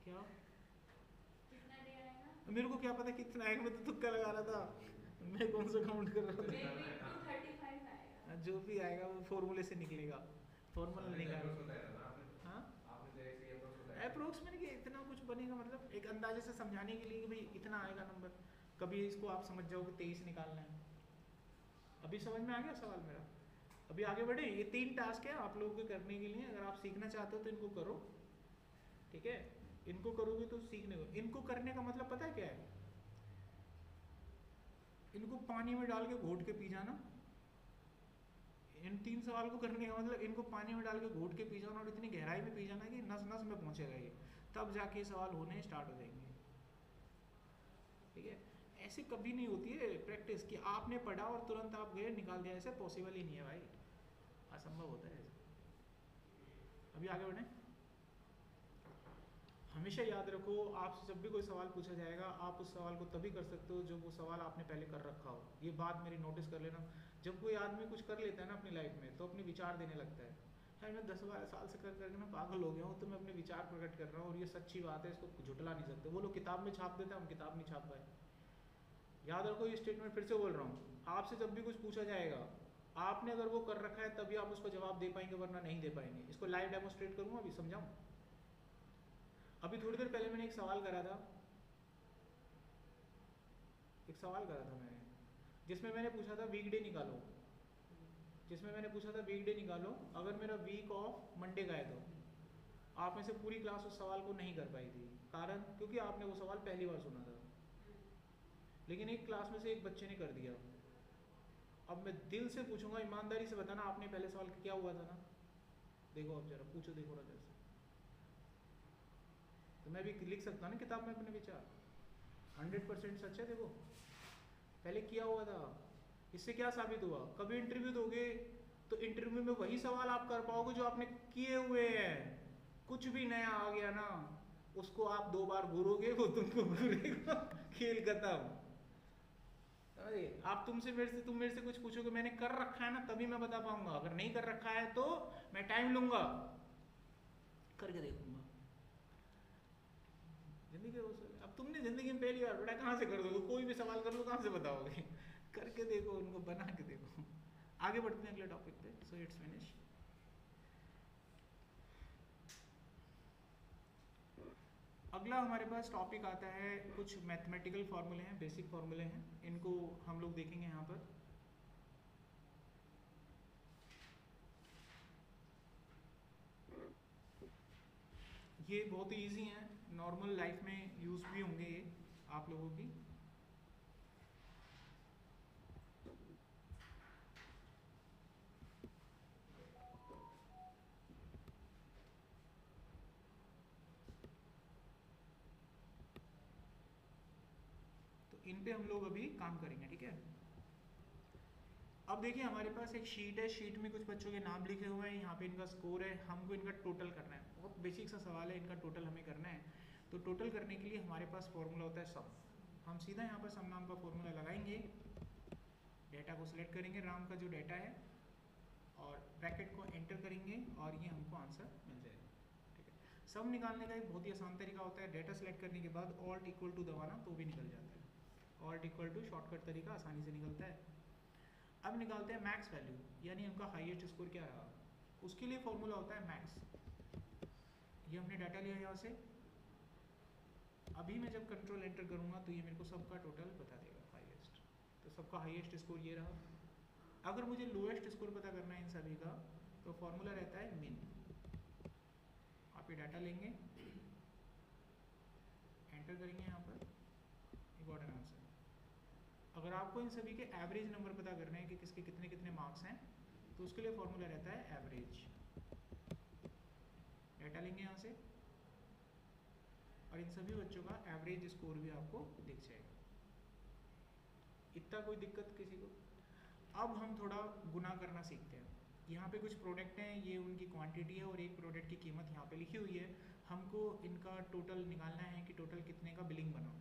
क्या मेरे को क्या पता कितना आएगा, मैं तो तुक्का लगा रहा था, मैं कौन सा काउंट कर रहा था। जो भी आएगा वो फॉर्मूले से निकलेगा, फॉर्मूला निकालेगा। हाँ अप्रोक्स में नहीं, इतना कुछ बनेगा, मतलब एक अंदाजे से समझाने के लिए कि भाई इतना आएगा नंबर। कभी इसको आप समझ जाओगे 23 निकालना है। अभी समझ में आ गया सवाल मेरा? अभी आगे बढ़े। ये 3 टास्क है आप लोगों को करने के लिए, अगर आप सीखना चाहते हो तो इनको करो, ठीक है? इनको करोगे तो सीखने को। इनको करने का मतलब पता है क्या है? इनको पानी में डाल के घोट के पी जाना। इन 3 सवाल को करने का मतलब इनको पानी में डाल के घोट के पी जाना और इतनी गहराई में पी जाना कि नस नस में पहुंचेगा ये, तब जाके सवाल होने स्टार्ट हो जाएंगे, ठीक है? ऐसे कभी नहीं होती है प्रैक्टिस कि आपने पढ़ा और तुरंत आप गए निकाल दिया, ऐसे पॉसिबल ही नहीं है भाई, असंभव होता है ऐसे। अभी आगे बढ़े। हमेशा याद रखो, आपसे जब भी कोई सवाल पूछा जाएगा आप उस सवाल को तभी कर सकते हो जब वो सवाल आपने पहले कर रखा हो। ये बात मेरी नोटिस कर लेना। जब कोई आदमी कुछ कर लेता है ना अपनी लाइफ में तो अपने विचार देने लगता है, यार मैं 10-12 साल से कर करके ना पागल हो गया हूँ, तो मैं अपने विचार प्रकट कर रहा हूँ और ये सच्ची बात है, इसको झुटला नहीं सकते। वो लोग किताब में छाप देते हैं, हम किताब नहीं छाप पाए। याद रखो ये स्टेटमेंट, फिर से बोल रहा हूँ, आपसे जब भी कुछ पूछा जाएगा आपने अगर वो कर रखा है तभी आप उसको जवाब दे पाएंगे, वरना नहीं दे पाएंगे। इसको लाइव डेमोस्ट्रेट करूँगा, अभी समझाऊँ। अभी थोड़ी देर पहले मैंने एक सवाल करा था, मैंने जिसमें मैंने पूछा था वीकडे निकालो, अगर मेरा वीक ऑफ मंडे का है तो आप में से पूरी क्लास उस सवाल को नहीं कर पाई थी। कारण क्योंकि आपने वो सवाल पहली बार सुना था, लेकिन एक क्लास में से एक बच्चे ने कर दिया। अब मैं दिल से पूछूंगा, ईमानदारी से बताना आपने पहले सवाल क्या हुआ था ना? देखो अब जरा पूछो, देखो रजत से, तो मैं भी लिख सकता ना किताब में अपने विचार। 100% सच है। देखो पहले किया हुआ था, इससे क्या साबित हुआ? कभी इंटरव्यू दोगे तो इंटरव्यू में वही सवाल आप कर पाओगे जो आपने किए हुए हैं। कुछ भी नया आ गया ना उसको आप 2 बार घूरोगे, वो तुमको घूरेगा, खेल खत्म। अरे आप तुम मेरे से कुछ पूछोगे, मैंने कर रखा है ना तभी मैं बता पाऊंगा, अगर नहीं कर रखा है तो मैं टाइम लूंगा, करके देखूंगा। जिंदगी अब तुमने जिंदगी में पहली बार पढ़ा, कहाँ से कर दोगे? कोई भी सवाल कर लो, कहाँ से बताओगे? करके देखो, उनको बना के देखो। आगे बढ़ते हैं अगले टॉपिक पे। So it's finish. अगला हमारे पास टॉपिक आता है, कुछ मैथमेटिकल फॉर्मूले हैं, बेसिक फॉर्मूले हैं, इनको हम लोग देखेंगे यहाँ पर। ये बहुत ही ईजी हैं, नॉर्मल लाइफ में यूज भी होंगे ये आप लोगों की। इन पे हम लोग अभी काम करेंगे, ठीक है? अब देखिए हमारे पास एक शीट है, शीट में कुछ बच्चों के नाम लिखे हुए हैं, यहाँ पे इनका स्कोर है, हमको इनका टोटल करना है। बहुत बेसिक सा सवाल है, इनका टोटल हमें करना है। तो टोटल करने के लिए हमारे पास फॉर्मूला होता है सम। हम सीधा यहाँ पर सम नाम का फॉर्मूला लगाएंगे, डेटा को सिलेक्ट करेंगे, राम का जो डेटा है, और ब्रैकेट को एंटर करेंगे और ये हमको आंसर मिल जाएगा, ठीक है? सम निकालने का एक बहुत ही आसान तरीका होता है, डेटा सिलेक्ट करने के बाद ऑल्ट इक्वल टू दबाना तो भी निकल जाता है। ऑल्ट इक्वल टू शॉर्टकट तरीका, आसानी से निकलता है। अब निकालते हैं मैक्स वैल्यू, यानी उनका हाईएस्ट स्कोर क्या रहा। उसके लिए फॉर्मूला होता है मैक्स। ये हमने डाटा लिया यहाँ से, अभी मैं जब कंट्रोल एंटर करूँगा तो ये मेरे को सबका टोटल बता देगा हाईएस्ट। तो सबका हाईएस्ट स्कोर ये रहा। अगर मुझे लोएस्ट स्कोर पता करना है इन सभी का तो फॉर्मूला रहता है मिन। आप ये डाटा लेंगे, एंटर करेंगे यहाँ पर, यू गॉट एन आंसर। अगर आपको इन सभी के एवरेज नंबर पता करने हैं कि किसके कितने कितने मार्क्स हैं तो उसके लिए फॉर्मूला रहता है एवरेज। डाटा लेंगे यहाँ से और इन सभी बच्चों का एवरेज स्कोर भी आपको दिख जाएगा। इतना कोई दिक्कत किसी को? अब हम थोड़ा गुना करना सीखते हैं। यहाँ पे कुछ प्रोडक्ट हैं, ये उनकी क्वांटिटी है और एक प्रोडक्ट की कीमत यहाँ पे लिखी हुई है। हमको इनका टोटल निकालना है कि टोटल कितने का बिलिंग बना।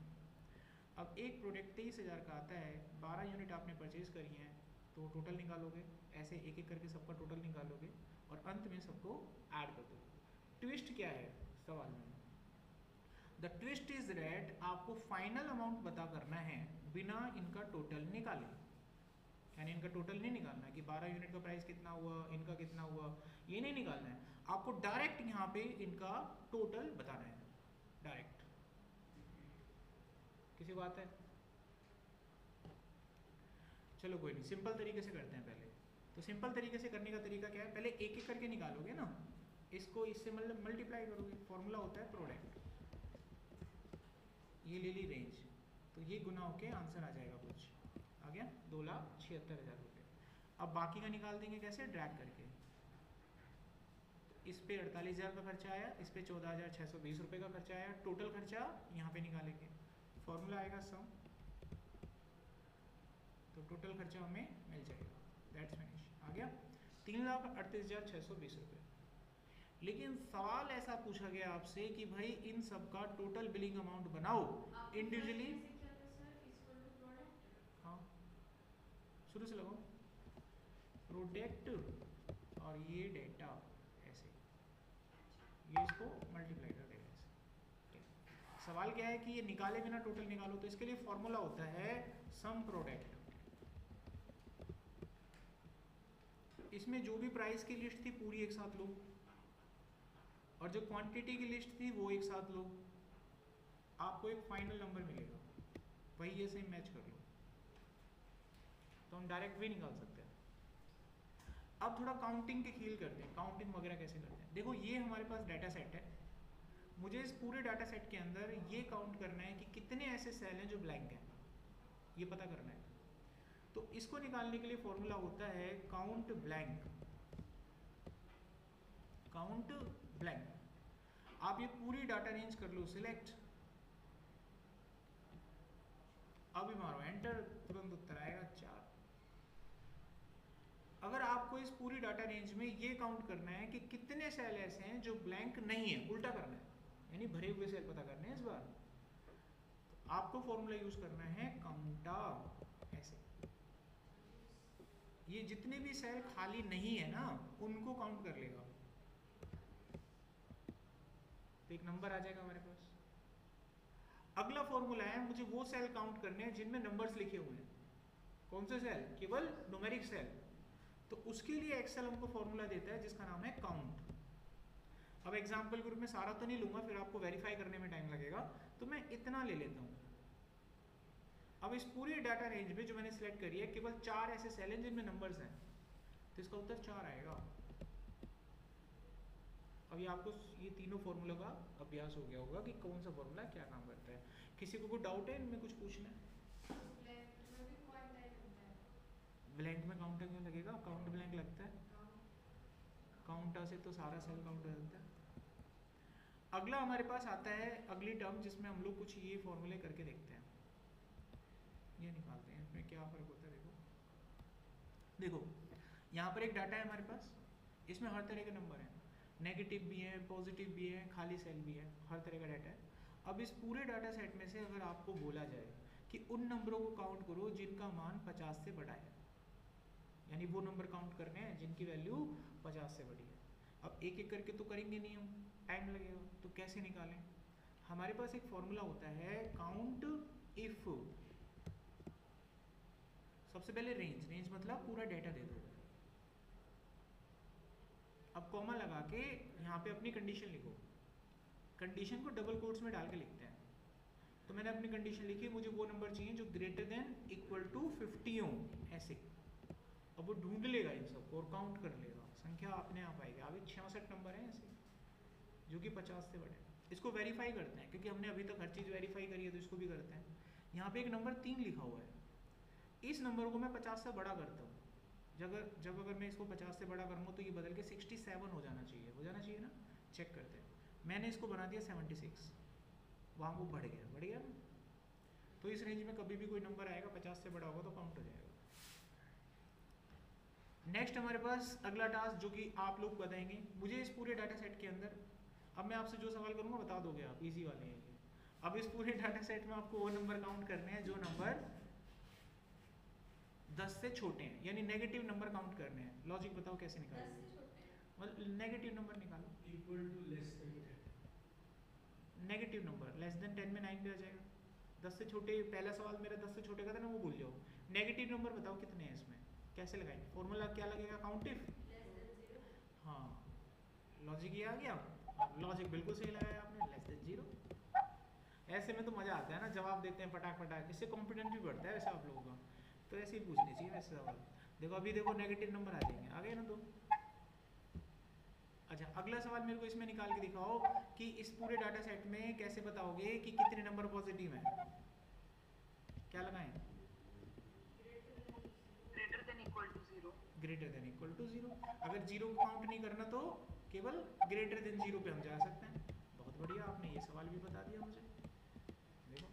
अब एक प्रोडक्ट 23,000 का आता है, 12 यूनिट आपने परचेज करी हैं तो टोटल निकालोगे, ऐसे एक एक करके सबका टोटल निकालोगे और अंत में सबको ऐड कर दोगे। ट्विस्ट क्या है सवाल में? द ट्विस्ट इज दैट आपको फाइनल अमाउंट पता करना है बिना इनका टोटल निकाले। यानी इनका टोटल नहीं निकालना है कि 12 यूनिट का प्राइस कितना हुआ, इनका कितना हुआ, ये नहीं निकालना है। आपको डायरेक्ट यहाँ पे इनका टोटल बताना है, डायरेक्ट। किसी को आता है? चलो कोई नहीं, सिंपल तरीके से करते हैं पहले। तो सिंपल तरीके से करने का तरीका क्या है? पहले एक एक करके निकालोगे ना, इसको इससे मल्टीप्लाई करोगे। फॉर्मूला होता है प्रोडक्ट, ये ले ली रेंज, तो ये गुना होके आंसर आ जाएगा कुछ आ गया 2,76,000 रुपये। अब बाकी का निकाल देंगे कैसे? ड्रैग करके। इस पे 48,000 का खर्चा आया, इस पे 14,620 रुपये का खर्चा आया। टोटल खर्चा यहाँ पे निकालेंगे, फॉर्मूला आएगा सम, तो टोटल खर्चा हमें मिल जाएगा। दैट्स फिनिश, आ गया 3,38,620 रुपये। लेकिन सवाल ऐसा पूछा गया आपसे कि भाई इन सब का टोटल बिलिंग अमाउंट बनाओ इंडिविजुअली। हाँ शुरू से लगाओ, प्रोडक्ट और ये डेटा ऐसे, ये इसको मल्टीप्लाई कर देगा ऐसे। सवाल क्या है कि ये निकाले बिना टोटल निकालो, तो इसके लिए फॉर्मूला होता है सम प्रोडक्ट। इसमें जो भी प्राइस की लिस्ट थी पूरी एक साथ लो और जो क्वांटिटी की लिस्ट थी वो एक साथ लो, आपको एक फाइनल नंबर मिलेगा, वही ये से मैच कर लो, तो हम डायरेक्ट भी निकाल सकते हैं। अब थोड़ा काउंटिंग के खेल करते हैं, काउंटिंग वगैरह कैसे करते हैं। देखो ये हमारे पास डाटा सेट है, मुझे इस पूरे डाटा सेट के अंदर ये काउंट करना है कि कितने ऐसे सेल हैं जो ब्लैंक हैं, ये पता करना है। तो इसको निकालने के लिए फॉर्मूला होता है काउंट ब्लैंक। काउंट ब्लैंक, आप ये पूरी डाटा रेंज कर लो सिलेक्ट, अभी मारो एंटर, तुरंत उत्तर आएगा 4। अगर आपको इस पूरी डाटा रेंज में ये काउंट करना है कि कितने सेल ऐसे हैं जो ब्लैंक नहीं है, उल्टा करना है, यानी भरे हुए सेल पता करने हैं इस बार, तो आपको फॉर्मूला यूज करना है काउंटा ऐसे। ये जितने भी सेल खाली नहीं है ना उनको काउंट कर लेगा, तो एक नंबर आ जाएगा हमारे पास। अगला फॉर्मूला है मुझे वो सेल काउंट करने हैं जिनमें नंबर्स लिखे हुए हैं। कौन से सेल? केवल न्यूमेरिक सेल। तो उसके लिए एक्सेल हमको फॉर्मूला देता है जिसका नाम है काउंट। अब एग्जांपल के रूप में सारा तो नहीं लूंगा, फिर आपको वेरीफाई करने में टाइम लगेगा, तो मैं इतना ले लेता हूँ। अब इस पूरी डाटा रेंज में जो मैंने सिलेक्ट करी है केवल 4 ऐसे सेल हैं जिनमें नंबर्स हैं, तो इसका उत्तर 4 आएगा। अभी आपको ये तीनों फॉर्मूला का अभ्यास हो गया होगा कि कौन सा फॉर्मूला क्या काम करता है। किसी को कोई डाउट है इनमें, कुछ पूछना है? ब्लैंक में काउंटर क्यों लगेगा? काउंट ब्लैंक लगता है, काउंटर से तो सारा सेल काउंट हो जाता है। अगला हमारे पास आता है अगली टर्म जिसमें हम लोग कुछ ये फॉर्मूले करके देखते हैं, ये निकालते हैं इसमें क्या फर्क होता है। देखो यहाँ पर एक डाटा है हमारे पास, इसमें हर तरह के नंबर हैं, नेगेटिव भी है, पॉजिटिव भी है, खाली सेल भी है, हर तरह का डाटा है। अब इस पूरे डाटा सेट में से अगर आपको बोला जाए कि उन नंबरों को काउंट करो जिनका मान 50 से बड़ा है, यानी वो नंबर काउंट करने हैं जिनकी वैल्यू 50 से बड़ी है। अब एक एक करके तो करेंगे नहीं हम, टाइम लगेगा, तो कैसे निकालें? हमारे पास एक फॉर्मूला होता है काउंट इफ। सबसे पहले रेंज, रेंज मतलब पूरा डाटा दे दो। अब कॉमा लगा के यहाँ पे अपनी कंडीशन लिखो, कंडीशन को डबल कोट्स में डाल के लिखते हैं। तो मैंने अपनी कंडीशन लिखी, मुझे वो नंबर चाहिए जो ग्रेटर देन इक्वल टू 50 हो, ऐसे। अब वो ढूंढ लेगा इन सबको और काउंट कर लेगा, संख्या अपने आप आएगी। अभी 66 नंबर हैं ऐसे जो कि 50 से बड़े। इसको वेरीफाई करते हैं क्योंकि हमने अभी तक हर चीज़ वेरीफाई करी है, तो इसको भी करते हैं। यहाँ पे एक नंबर 3 लिखा हुआ है, इस नंबर को मैं 50 से बड़ा करता हूँ। जब अगर मैं इसको 50 से बड़ा करूँगा तो ये बदल के 67 हो जाना चाहिए, हो जाना चाहिए ना। चेक करते हैं, मैंने इसको बना दिया 76, वहाँ वो बढ़ गया ना। तो इस रेंज में कभी भी कोई नंबर आएगा 50 से बड़ा होगा तो काउंट हो जाएगा। नेक्स्ट हमारे पास अगला टास्क जो कि आप लोग बताएंगे मुझे इस पूरे डाटा सेट के अंदर। अब मैं आपसे जो सवाल करूँगा बता दोगे आप, इजी वाले हैं ये। अब इस पूरे डाटा सेट में आपको वो नंबर काउंट करने हैं जो नंबर 10 से छोटे हैं, यानी नेगेटिव नंबर काउंट करने हैं। लॉजिक बताओ कैसे 10 निकालोगे? से छोटे हैं। मतलब नेगेटिव नंबर निकालो। Equal to less than 10। Negative number less than 10 में 9 पे आ जाएगा। 10 से छोटे, पहला सवाल मेरा 10 से छोटे का था ना, वो भूल जाओ। नेगेटिव नंबर बताओ कितने हैं इसमें, कैसे लगाएंगे? फॉर्मूला क्या लगेगा? Count if. Less than 0। हाँ, लॉजिक ये आ गया। लॉजिक बिल्कुल सही लगाया आपने, लेस देन 0। ऐसे में तो मजा आता है ना, जवाब देते हैं फटाक फटाक, इससे कॉन्फिडेंस भी बढ़ता है वैसे आप लोगों का। तो ऐसे ही पूछनी चाहिए वैसे सवाल। देखो अभी देखो नेगेटिव नंबर आ जाएंगे, आ गए ना दो। अच्छा, अगला सवाल मेरे को इसमें निकाल के दिखाओ कि इस पूरे डाटा सेट में कैसे बताओगे कि कितने नंबर पॉजिटिव हैं। क्या लगाएं? Greater than equal to 0। Greater than equal to 0। अगर 0 को काउंट नहीं करना तो केवल ग्रेटर देन 0 पे हम जा सकते हैं। बहुत बढ़िया, आपने ये सवाल भी बता दिया मुझे। देखो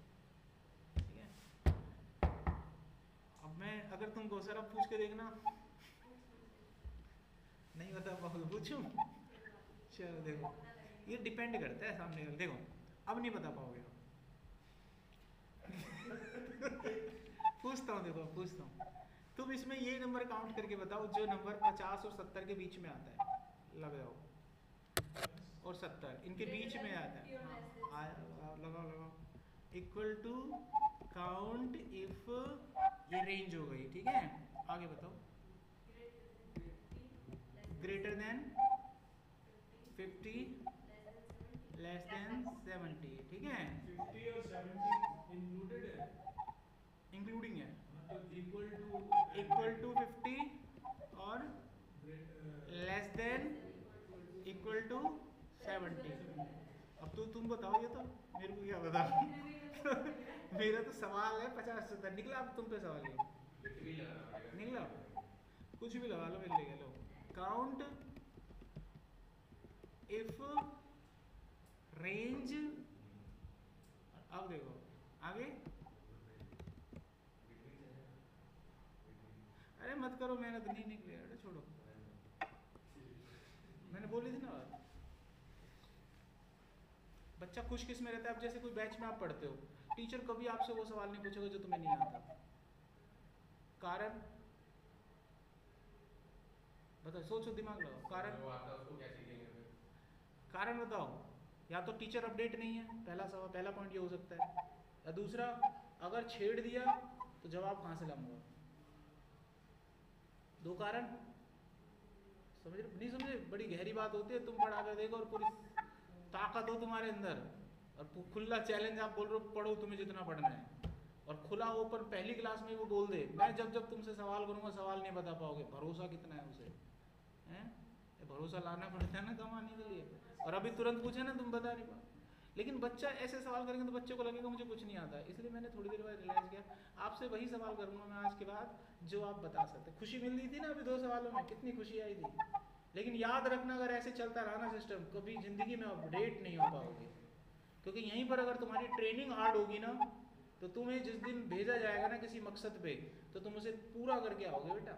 ठीक है। अब मैं अगर तुमको सर अब पूछ के देखना, नहीं बता पाओगे, पूछूं? चलो देखो, ये डिपेंड करता है सामने वाले। देखो अब नहीं बता पाओगे आप। पूछता हूँ, देखो पूछता हूँ, तुम इसमें ये नंबर काउंट करके बताओ जो नंबर 50 और 70 के बीच में आता है। लगाओ, और 70 इनके बीच में आता है। हाँ, लगाओ। इक्वल टू काउंट इफ, ये रेंज हो गई, ठीक है। आगे बताओ। ग्रेटर देन 50, लेस देन 70, ठीक है। 50 और 70 इंक्लूडेड है, इंक्लूडिंग है। तो इक्वल टू 50 और लेस देन इक्वल टू 70। अब तो तुम बताओ, ये तो मेरे को क्या बता। मेरा तो सवाल है 50-70 निकला, अब तुम पे सवाल है निकला। कुछ भी लगा लो मेरे लिए, लो काउंट इफ रेंज। अब देखो आगे, अरे मत करो मेहनत, नहीं निकले, अरे छोड़ो, मैंने बोली थी ना बात। बच्चा खुश किस में रहता है? अब जैसे कोई बैच में आप पढ़ते हो, टीचर कभी आपसे वो सवाल नहीं पूछेगा जो तुम्हें नहीं आता। कारण बताओ, सोचो, दिमाग लगाओ। कारण बताओ। या तो टीचर अपडेट नहीं है, पहला सवाल, पहला पॉइंट ये हो सकता है। या दूसरा, अगर छेड़ दिया तो जवाब कहाँ से लाऊंगा? दो कारण। समझ रहे नहीं समझे? बड़ी गहरी बात होती है। तुम पढ़ा कर देखो और पूरी ताकत हो तुम्हारे अंदर और खुला चैलेंज, आप बोल रहे हो पढ़ो तुम्हें जितना पढ़ना है, और खुला ओपन पहली क्लास में वो बोल दे मैं जब तुमसे सवाल करूंगा सवाल नहीं बता पाओगे। भरोसा कितना है उसे, हैं? भरोसा लाना पड़ता है ना कमाने के लिए। और अभी तुरंत पूछे ना, तुम बता नहीं पाओ। लेकिन बच्चा ऐसे सवाल करेंगे तो बच्चे को लगेगा मुझे कुछ नहीं आता। इसलिए मैंने थोड़ी देर बाद रियलाइज किया, आपसे वही सवाल करूंगा मैं आज के बाद जो आप बता सकते। खुशी मिल रही थी ना अभी 2 सवालों में, कितनी खुशी आई थी। लेकिन याद रखना, अगर ऐसे चलता रहा ना सिस्टम, कभी जिंदगी में अपडेट नहीं हो पाओगे। क्योंकि यहीं पर अगर तुम्हारी ट्रेनिंग हार्ड होगी ना, तो तुम्हें जिस दिन भेजा जाएगा ना किसी मकसद पे, तो तुम उसे पूरा करके आओगे बेटा,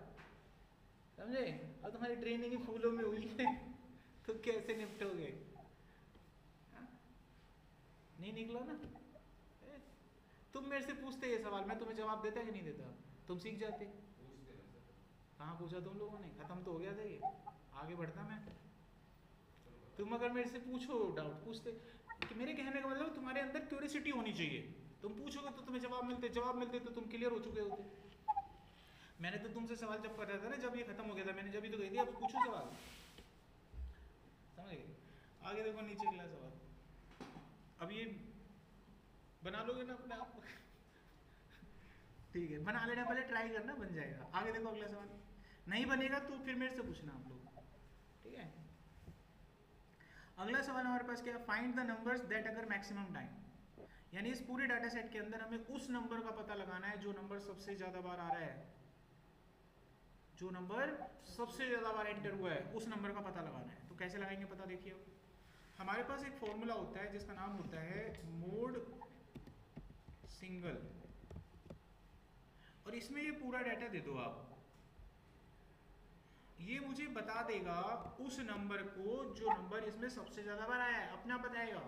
समझे? और तुम्हारी ट्रेनिंग ही फूलों में हुई है तो कैसे निपटोगे? नहीं निकला ना। तुम मेरे से पूछते ये सवाल, मैं तुम्हें जवाब देता कि नहीं देता? तुम सीख जाते। कहाँ पूछा तुम लोगों ने? खत्म तो हो गया था ये, आगे बढ़ता मैं। तुम अगर मेरे से पूछो डाउट पूछते कि मेरे कहने का मतलब तुम्हारे अंदर क्यूरियोसिटी होनी चाहिए। तुम पूछोगे तो तुम्हें जवाब मिलते तो तुम क्लियर हो चुके होते। मैंने तो तुमसे सवाल जब कर रहा था ना, जब ये खत्म हो गया था, मैंने जब ही तो कही थी अब पूछो सवाल, समझ गए? आगे देखो नीचे अगला सवाल। अब ये बना लोगे ना अपने आप? ठीक है, बना लेना, पहले ट्राई करना, बन जाएगा। आगे देखो अगला सवाल। नहीं बनेगा तो फिर मेरे से पूछना आप लोग, ठीक है। अगला सवाल हमारे पास क्या है, फाइंड द नंबर्स दैट अगर मैक्सिमम टाइम, यानी इस पूरे डाटा सेट के अंदर हमें उस नंबर का पता लगाना है जो नंबर सबसे ज्यादा बार आ रहा है, जो नंबर सबसे ज्यादा बार एंटर हुआ है उस नंबर का पता लगाना है। तो कैसे लगाएंगे पता देखिए, हमारे पास एक फॉर्मूला होता है जिसका नाम होता है मोड सिंगल, और इसमें ये पूरा डाटा दे दो आप, ये मुझे बता देगा उस नंबर को जो नंबर इसमें सबसे ज्यादा बार आया है, अपना बताएगा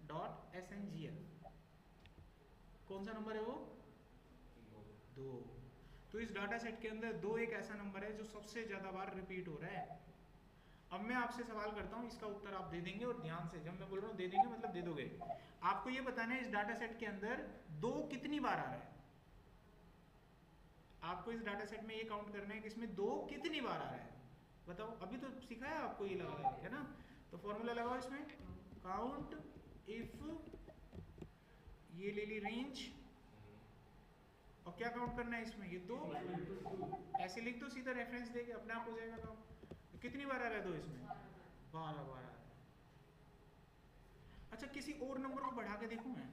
mod.sngl, कौन सा नंबर है वो, 2। तो इस डाटा सेट के अंदर 2 एक ऐसा नंबर है जो सबसे ज्यादा बार रिपीट हो रहा है। अब मैं आपसे सवाल करता हूँ, इसका उत्तर आप दे देंगे, और ध्यान से, जब मैं बोल रहा हूँ दे देंगे मतलब दे दोगे। आपको ये बताना है इस डाटा सेट के अंदर 2 कितनी बार आ रहा है, आपको इस डाटा सेट में ये काउंट करना है कि इसमें 2 कितनी बार आ रहा है, बताओ। अभी तो सिखाया आपको, ये लगा है ना, तो फॉर्मूला लगाओ इसमें, काउंट इफ, ये ले ली रेंज, और क्या काउंट करना है इसमें, ये 2, ऐसे लिख दो सीधा रेफरेंस देके, अपने आप हो जाएगा काउंट। तो कितनी बार आ रहा है 2 इसमें, 12 बार आ रहा है। अच्छा किसी और नंबर को बढ़ा के देखूं मैं,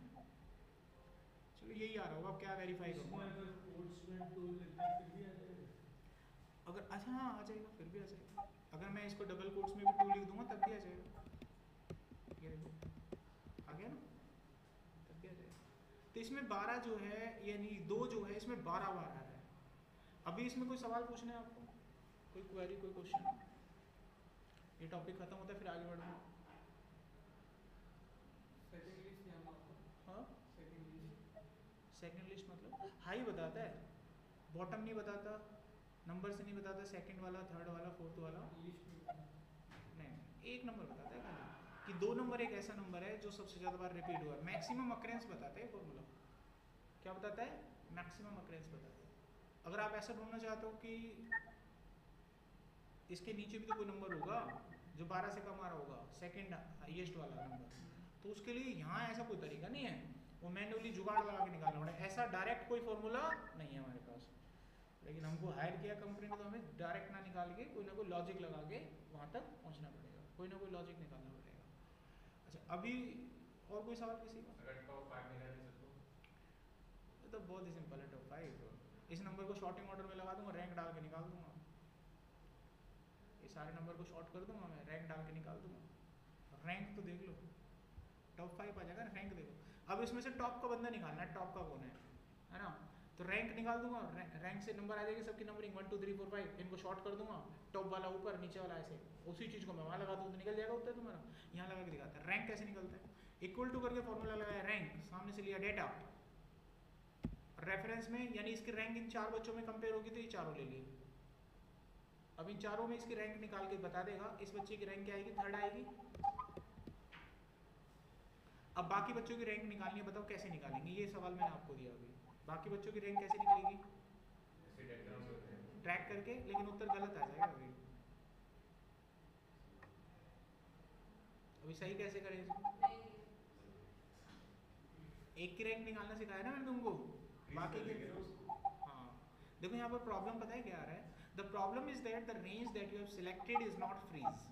चलो यही आ रहा होगा, क्या वेरीफाई करूंगा, अगर अच्छा हाँ आ जाएगा, फिर भी आ जाएगा। अगर मैं इसको डबल कोट्स में भी 2 लिख दूंगा तब भी आ जाएगा, ये देखो आ गया ना, तब भी आ जाएगा। तो इसमें 12 जो है, यानी 2 जो है इसमें 12 बार आ रहा है। अभी इसमें कोई सवाल पूछना है आपको, कोई क्वेरी, कोई क्वेश्चन, ये टॉपिक खत्म होता है फिर आगे बढ़ना। हाँ सेकंड लिस्ट मतलब हाई बताता है, बॉटम नहीं बताता, नंबर से नहीं बताता, सेकंड वाला, थर्ड वाला, फोर्थ वाला, नहीं, एक नंबर बताता है खाली, कि 2 नंबर एक ऐसा नंबर है जो सबसे ज्यादा बार रिपीट हुआ है। मैक्सिमम अकरेंस बताता है फॉर्मूला, क्या बताता है, मैक्सिमम अकरेंस बताता है। अगर आप ऐसा ढूंढना चाहते हो कि इसके नीचे भी तो कोई नंबर होगा जो 12 से कम आ रहा होगा, सेकंड हाईएस्ट वाला नंबर, तो उसके लिए यहाँ ऐसा कोई तरीका नहीं है, वो मैन्युअली जुगाड़ लगा के निकालना पड़ेगा। ऐसा डायरेक्ट कोई फॉर्मूला नहीं है हमारे पास, लेकिन हमको हायर किया कंपनी ने तो हमें डायरेक्ट ना निकाल के कोई ना कोई लॉजिक लगा के वहाँ तक पहुँचना पड़ेगा, कोई ना कोई लॉजिक निकालना पड़ेगा। अच्छा अभी और कोई सवाल किसी का, अगर टॉप 5 निकाल नहीं सकते तो बहुत ही सिंपल है, टॉप 5 इस नंबर को शॉर्टिंग ऑर्डर में लगा दूंगा, रैंक डाल के निकाल दूंगा, ये सारे नंबर को शॉर्ट कर दूंगा मैं, रैंक डाल के निकाल दूंगा, रैंक तो देख लो, टॉप 5 आ जाएगा ना, रैंक देखो। अब इसमें से टॉप का बंदा निकालना है, टॉप का कौन है ना, तो रैंक निकाल दूंगा, रैंक से नंबर आ जाएगी सबकी नंबरिंग 1 2 3 4 5, इनको शॉर्ट कर दूंगा, टॉप वाला ऊपर, नीचे वाला ऐसे, उसी चीज़ को मैं वहाँ लगा दूँ तो निकल जाएगा उत्तर तुम्हारा। यहाँ लगा के दिखाता है रैंक कैसे निकलता है, इक्वल टू करके फॉर्मूला लगाया, रैंक सामने से लिया डेटा, रेफरेंस में, यानी इसकी रैंक इन 4 बच्चों में कंपेयर होगी तो ये चारों ले लिए, अब इन चारों में इसकी रैंक निकाल के बता देगा, इस बच्चे की रैंक क्या आएगी, 3rd आएगी। अब बाकी बच्चों की रैंक निकालनी है, बताओ कैसे निकालेंगे, ये सवाल मैंने आपको दिया अभी, बाकी बच्चों की रैंक कैसे निकलेगी, ट्रैक करके, लेकिन उत्तर गलत आ जाएगा अभी। अभी सही कैसे करें इसको, एक की रैंक निकालना सिखाया ना मैंने तुमको, बाकी की, हाँ देखो यहाँ पर प्रॉब्लम पता है क्या आ रहा है, the problem is that the range that you have selected is not freeze.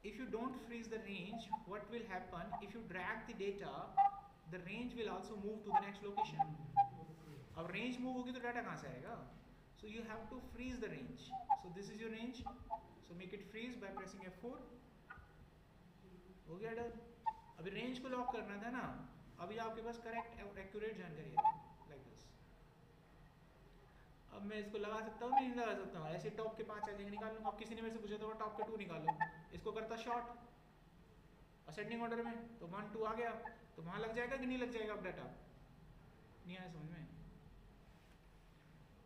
If you don't freeze the range, what will happen, if you drag the data, the range will also move to the next location. अब range move होगी तो data कहाँ से आएगा, so you have to freeze the range, so this is your range, so make it freeze by pressing F4, हो गया done. अभी range को लॉक करना था ना, अभी आपके पास करेक्ट और एक्यूरेट जानकारी है, like this। अब मैं इसको लगा सकता हूँ, नहीं लगा सकता हूँ, ऐसे टॉप के 5 आ जाएंगे, निकाल लूँगा। अब किसी ने मेरे से पूछा था टॉप के 2 निकालो, इसको करता शॉर्ट असेंडिंग ऑर्डर में, तो 1 2 आ गया, तो वहाँ लग जाएगा कि नहीं लग जाएगा, अब डाटा नहीं आया समझ में,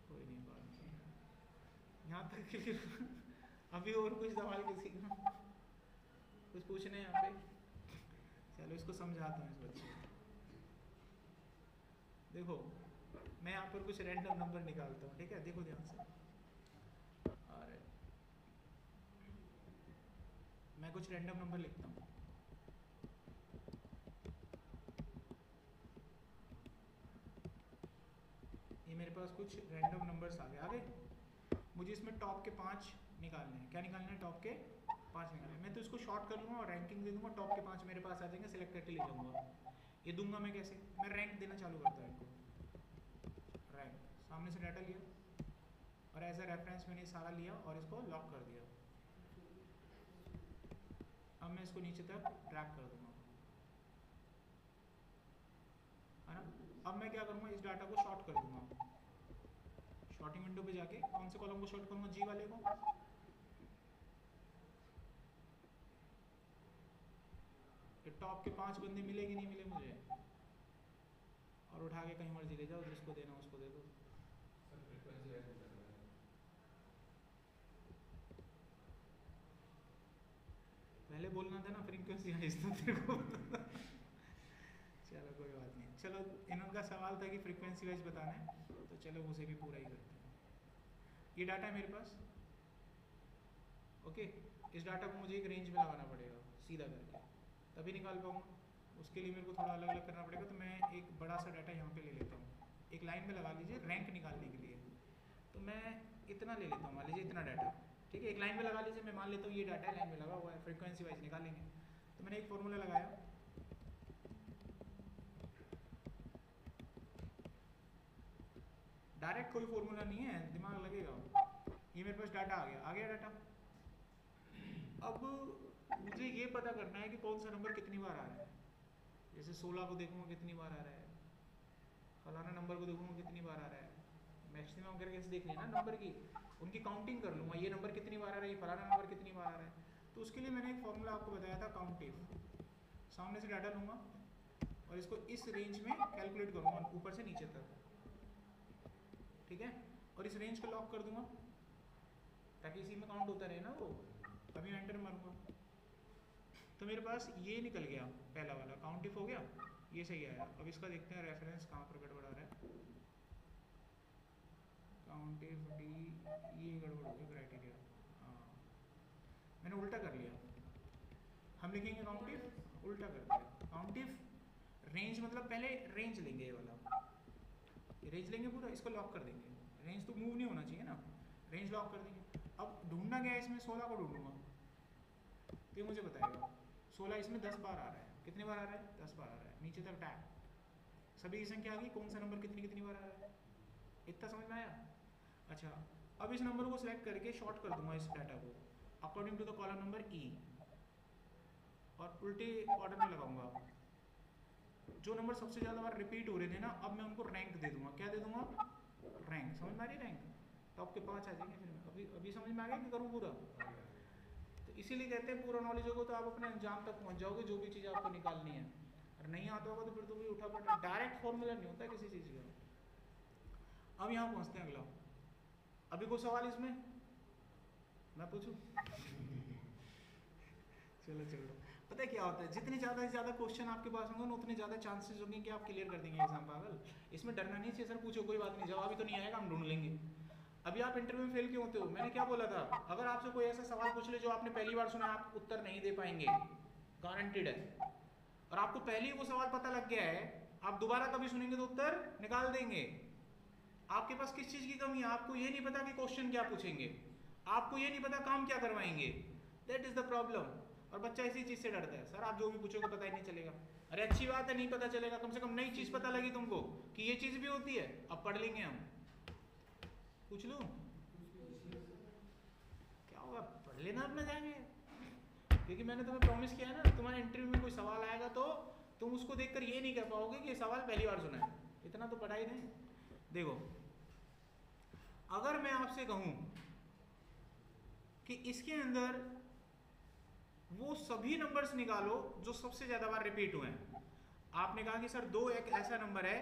कोई नहीं बात यहाँ तक क्लियर। अभी और कुछ सवाल किसी का, कुछ पूछने यहाँ पे, चलो इसको समझाता हूँ इस बच्चे को। देखो मैं यहाँ पर कुछ रैंडम नंबर निकालता हूँ, ठीक है, देखो ध्यान से, और मैं कुछ रैंडम नंबर लिखता हूँ, ये मेरे पास कुछ रैंडम नंबर्स आ गए। मुझे इसमें टॉप के 5 निकालने हैं। क्या निकालने हैं? टॉप के 5 निकालने हैं। मैं तो इसको शॉर्ट कर लूँगा और रैंकिंग दे दूँगा। टॉप के 5 मेरे पास आ जाएंगे, सिलेक्ट करके ले जाऊँगा। ये दूंगा मैं कैसे? मैं रैंक देना चालू करता हूँ इनको। रैंक सामने से डाटा लिया और एज अ रेफरेंस मैंने सारा लिया और इसको लॉक कर दिया। अब मैं इसको नीचे तक ड्रैग कर दूंगा, है ना। अब मैं क्या करूँगा, इस डाटा को शॉर्ट कर दूंगा। शॉर्टिंग विंडो पे जाके कौन से कॉलम को शॉर्ट करूँगा? जी वाले को। टॉप के 5 बंदे मिले कि नहीं मिले मुझे, और उठा के कहीं मर्जी ले जाओ, जिसको देना उसको दे दो। पहले बोलना था ना फ्रीक्वेंसी वाइज, तो तेरे को चलो कोई बात नहीं। चलो इनका सवाल था कि फ्रीक्वेंसी वाइज बताना है, तो चलो उसे भी पूरा ही करते हैं। ये डाटा है मेरे पास, ओके। इस डाटा को मुझे एक रेंज में लगाना पड़ेगा सीधा करके, तभी निकाल पाऊँगा। उसके लिए मेरे को थोड़ा अलग अलग करना पड़ेगा। तो मैं एक बड़ा सा डाटा यहाँ पे ले लेता हूँ, एक लाइन में लगा लीजिए रैंक निकालने के लिए। तो मैं इतना ले लेता हूँ, मान लीजिए इतना डाटा, ठीक है। एक लाइन में लगा लीजिए, मैं मान लेता हूँ ये डाटा लाइन में लगा हुआ है, फ्रीक्वेंसी वाइज निकालेंगे। तो मैंने एक फॉर्मूला लगाया, डायरेक्ट कोई फॉर्मूला नहीं है, दिमाग लगेगा। ये मेरे पास डाटा आ गया डाटा। अब मुझे ये पता करना है कि कौन सा नंबर कितनी बार आ रहा है। जैसे 16 को देखूंगा कितनी बार आ रहा है, फलाना नंबर को देखूंगा कितनी बार आ रहा है। मैक्सिमम करके कैसे देखनी है ना नंबर की, उनकी काउंटिंग कर लूँगा। ये नंबर कितनी बार आ रहा है, फलाना नंबर कितनी बार आ रहा है। तो उसके लिए मैंने एक फॉर्मूला आपको बताया था, काउंटिव। सामने से डाटा लूँगा और इसको इस रेंज में कैलकुलेट करूँगा, ऊपर से नीचे तक, ठीक है। और इस रेंज को लॉक कर दूंगा ताकि इसी में काउंट होता रहे ना वो। अभी एंटर मारूंगा तो मेरे पास ये निकल गया, पहला वाला काउंट इफ हो गया, ये सही आया। अब इसका देखते हैं रेफरेंस कहाँ पर गड़बड़ आ रहा है। काउंट इफ डी, ये गड़बड़ हो गया क्राइटेरिया। हाँ, मैंने उल्टा कर लिया। हम लिखेंगे काउंट इफ, उल्टा कर दिया। काउंट इफ रेंज मतलब पहले रेंज लेंगे, ये वाला रेंज लेंगे पूरा, इसको लॉक कर देंगे। रेंज तो मूव नहीं होना चाहिए ना, रेंज लॉक कर देंगे। अब ढूंढना क्या है इसमें, 16 को ढूंढूंगा तो ये मुझे बताएगा 16 इसमें 10 बार आ रहा है। कितनी बार आ रहा है? 10 बार आ रहा है। नीचे तक टैग सभी की संख्या आ गई, कौन सा नंबर कितनी बार आ रहा है, इतना समझ में आया। अच्छा, अब इस नंबर को सिलेक्ट करके शॉर्ट कर दूंगा इस डाटा को according to the column number E, और उल्टे ऑर्डर में लगाऊंगा। जो नंबर सबसे ज़्यादा बार रिपीट हो रहे थे ना, अब मैं उनको रैंक दे दूंगा। क्या दे दूंगा? रैंक। समझ में आ रही? रैंक टॉप के 5 आ जाएंगे। फिर अभी समझ में आ गया कि करूँ पूरा? तो इसीलिए कहते हैं पूरा नॉलेज होगा तो आप अपने अंजाम तक पहुंच जाओगे, जो भी चीज़ आपको निकालनी है। और नहीं आता होगा तो फिर तो भी उठा पड़ा, डायरेक्ट फॉर्मूला नहीं होता किसी चीज़ का। अब यहाँ पहुँचते हैं अगला। अभी कोई सवाल इसमें मैं पूछूं? चलो पता है क्या होता है, जितने ज़्यादा से ज़्यादा क्वेश्चन आपके पास होंगे ना, उतने ज़्यादा चांसेस होंगे कि आप क्लियर कर देंगे एग्जाम। पागल, इसमें डरना नहीं चाहिए। सर पूछो, कोई बात नहीं, जवाब ही तो नहीं आएगा, हम ढूंढ लेंगे। अभी आप इंटरव्यू में फेल क्यों होते हो? मैंने क्या बोला था, अगर आपसे कोई ऐसा सवाल पूछ ले जो आपने पहली बार सुना, आप उत्तर नहीं दे पाएंगे, गारंटेड है। और आपको पहले ही वो सवाल पता लग गया है, आप दोबारा कभी सुनेंगे तो उत्तर निकाल देंगे। आपके पास किस चीज़ की कमी है? आपको ये नहीं पता कि क्वेश्चन क्या पूछेंगे, आपको ये नहीं पता काम क्या करवाएंगे। That is the problem. और बच्चा इसी चीज़ से डरता है, सर आप जो भी पूछोगे पता ही नहीं चलेगा। अरे अच्छी बात है, नहीं पता चलेगा, कम से कम नई चीज़ पता लगी तुमको कि ये चीज़ भी होती है। अब पढ़ लेंगे हम। पूछ लूँ? क्या होगा, पढ़ लेना अपना जाएंगे। क्योंकि मैंने तुम्हें प्रॉमिस किया है ना, तुम्हारे इंटरव्यू में कोई सवाल आएगा तो तुम उसको देखकर ये नहीं कह पाओगे कि ये सवाल पहली बार सुना है। इतना तो पढ़ा ही नहीं। देखो, अगर मैं आपसे कहूँ कि इसके अंदर वो सभी नंबर्स निकालो जो सबसे ज्यादा बार रिपीट हुए हैं। आपने कहा कि सर 2 एक ऐसा नंबर है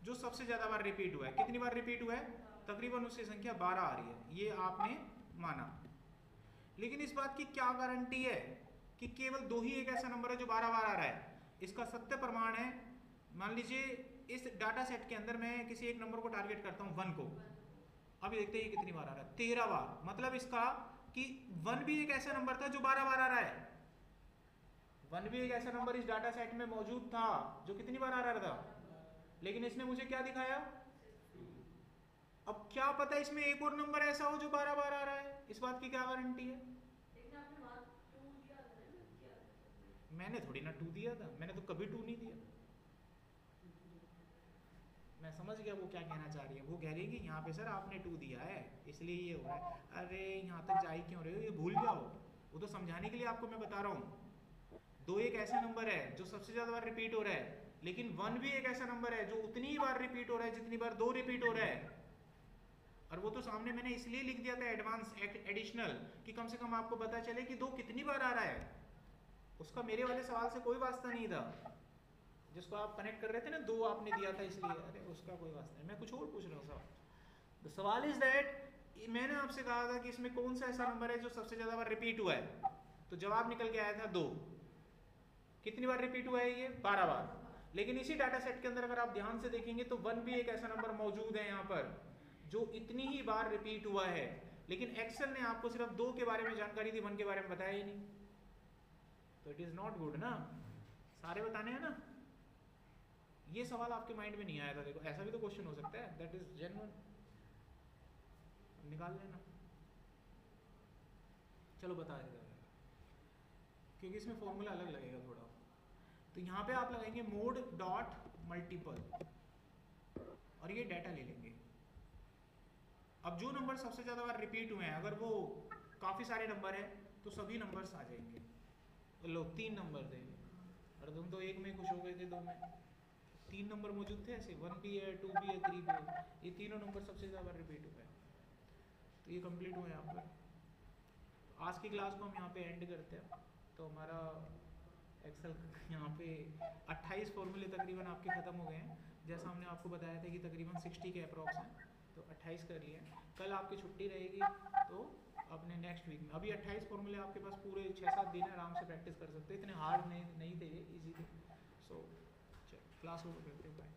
जो सबसे ज्यादा बार रिपीट हुआ है। कितनी बार रिपीट हुआ है? तकरीबन उसकी संख्या 12 आ रही है, ये आपने माना। लेकिन इस बात की क्या गारंटी है कि केवल 2 ही एक ऐसा नंबर है जो 12 बार आ रहा है? इसका सत्य प्रमाण है, मान लीजिए इस डाटा सेट के अंदर मैं किसी एक नंबर को टारगेट करता हूँ 1 को। अभी देखते हैं ये कितनी बार आ रहा है, 13 बार। मतलब इसका कि 1 भी एक ऐसा नंबर था जो 12 बार आ रहा है। 1 भी एक ऐसा नंबर इस डाटा सेट में मौजूद था जो कितनी बार आ रहा था, लेकिन इसने मुझे क्या दिखाया? अब क्या पता इसमें एक और नंबर ऐसा हो जो 12 बार आ रहा है, इस बात की क्या गारंटी है? लेकिन आपने वहाँ 2 दिया था ना, क्या था? मैंने थोड़ी ना 2 दिया था, मैंने तो कभी 2 नहीं दिया। मैं समझ गया वो क्या कहना चाह रही है। वो कह रही है कि यहाँ पे सर आपने 2 दिया है इसलिए ये हो रहा है। अरे यहाँ तक जा ही क्यों रहे हो, ये भूल जाओ। वो तो समझाने के लिए आपको मैं बता रहा हूँ। 2 एक ऐसा नंबर है जो सबसे ज्यादा बार रिपीट हो रहा है, लेकिन 1 भी एक ऐसा नंबर है जो उतनी ही बार रिपीट हो रहा है जितनी बार 2 रिपीट हो रहा है। और वो तो सामने मैंने इसलिए लिख दिया था एडवांस एडिशनल, कि कम से कम आपको पता चले कि 2 कितनी बार आ रहा है। उसका मेरे वाले सवाल से कोई वास्ता नहीं था, जिसको आप कनेक्ट कर रहे थे ना, 2 आपने दिया था इसलिए, अरे उसका कोई वास्ता नहीं। मैं कुछ और पूछ रहा हूँ सवाल। द सवाल इज दैट मैंने आपसे कहा था कि इसमें कौन सा ऐसा नंबर है जो सबसे ज्यादा बार रिपीट हुआ है, तो जवाब निकल के आया था 2। कितनी बार रिपीट हुआ है ये? 12 बार। लेकिन इसी डाटा सेट के अंदर अगर आप ध्यान से देखेंगे तो 1 भी एक ऐसा नंबर मौजूद है यहाँ पर जो इतनी ही बार रिपीट हुआ है, लेकिन एक्सेल ने आपको सिर्फ 2 के बारे में जानकारी दी, 1 के बारे में बताया ही नहीं। तो इट इज नॉट गुड ना, सारे बताने हैं ना। ये सवाल आपके माइंड में नहीं आया था, देखो ऐसा भी तो क्वेश्चन हो सकता है, दैट इज जेन्युइन, निकाल लेना। चलो बता देता हूँ, क्योंकि इसमें फॉर्मूला अलग लगेगा थोड़ा। तो यहाँ पे आप लगाएंगे मोड डॉट मल्टीपल और ये डाटा ले लेंगे। अब जो नंबर सबसे ज्यादा बार रिपीट हुए हैं, अगर वो काफी सारे नंबर है तो सभी नंबर्स आ जाएंगे। तो लो 3 नंबर थे, और तुम तो एक में खुश हो गए थे, 2 में 3 नंबर मौजूद थे ऐसे, 1 भी है, 2 भी है, 3 भी है। ये तीनों नंबर सबसे ज्यादा रिपीट हुए हैं। तो ये कंप्लीट हुआ यहाँ पर। तो आज की क्लास को हम यहाँ पे एंड करते हैं। तो हमारा एक्सेल यहाँ पे 28 फॉर्मूले तकरीबन आपके ख़त्म हो गए हैं। जैसा हमने आपको बताया था कि तकरीबन 60 के अप्रॉक्स हैं, तो 28 कर लिए। कल आपकी छुट्टी रहेगी, तो अपने नेक्स्ट वीक में अभी 28 फॉर्मूले आपके पास पूरे 6-7 दिन आराम से प्रैक्टिस कर सकते हैं। इतने हार्ड नहीं थे ये, ईजी थे। सो क्लास ओवर करते हैं, बाय।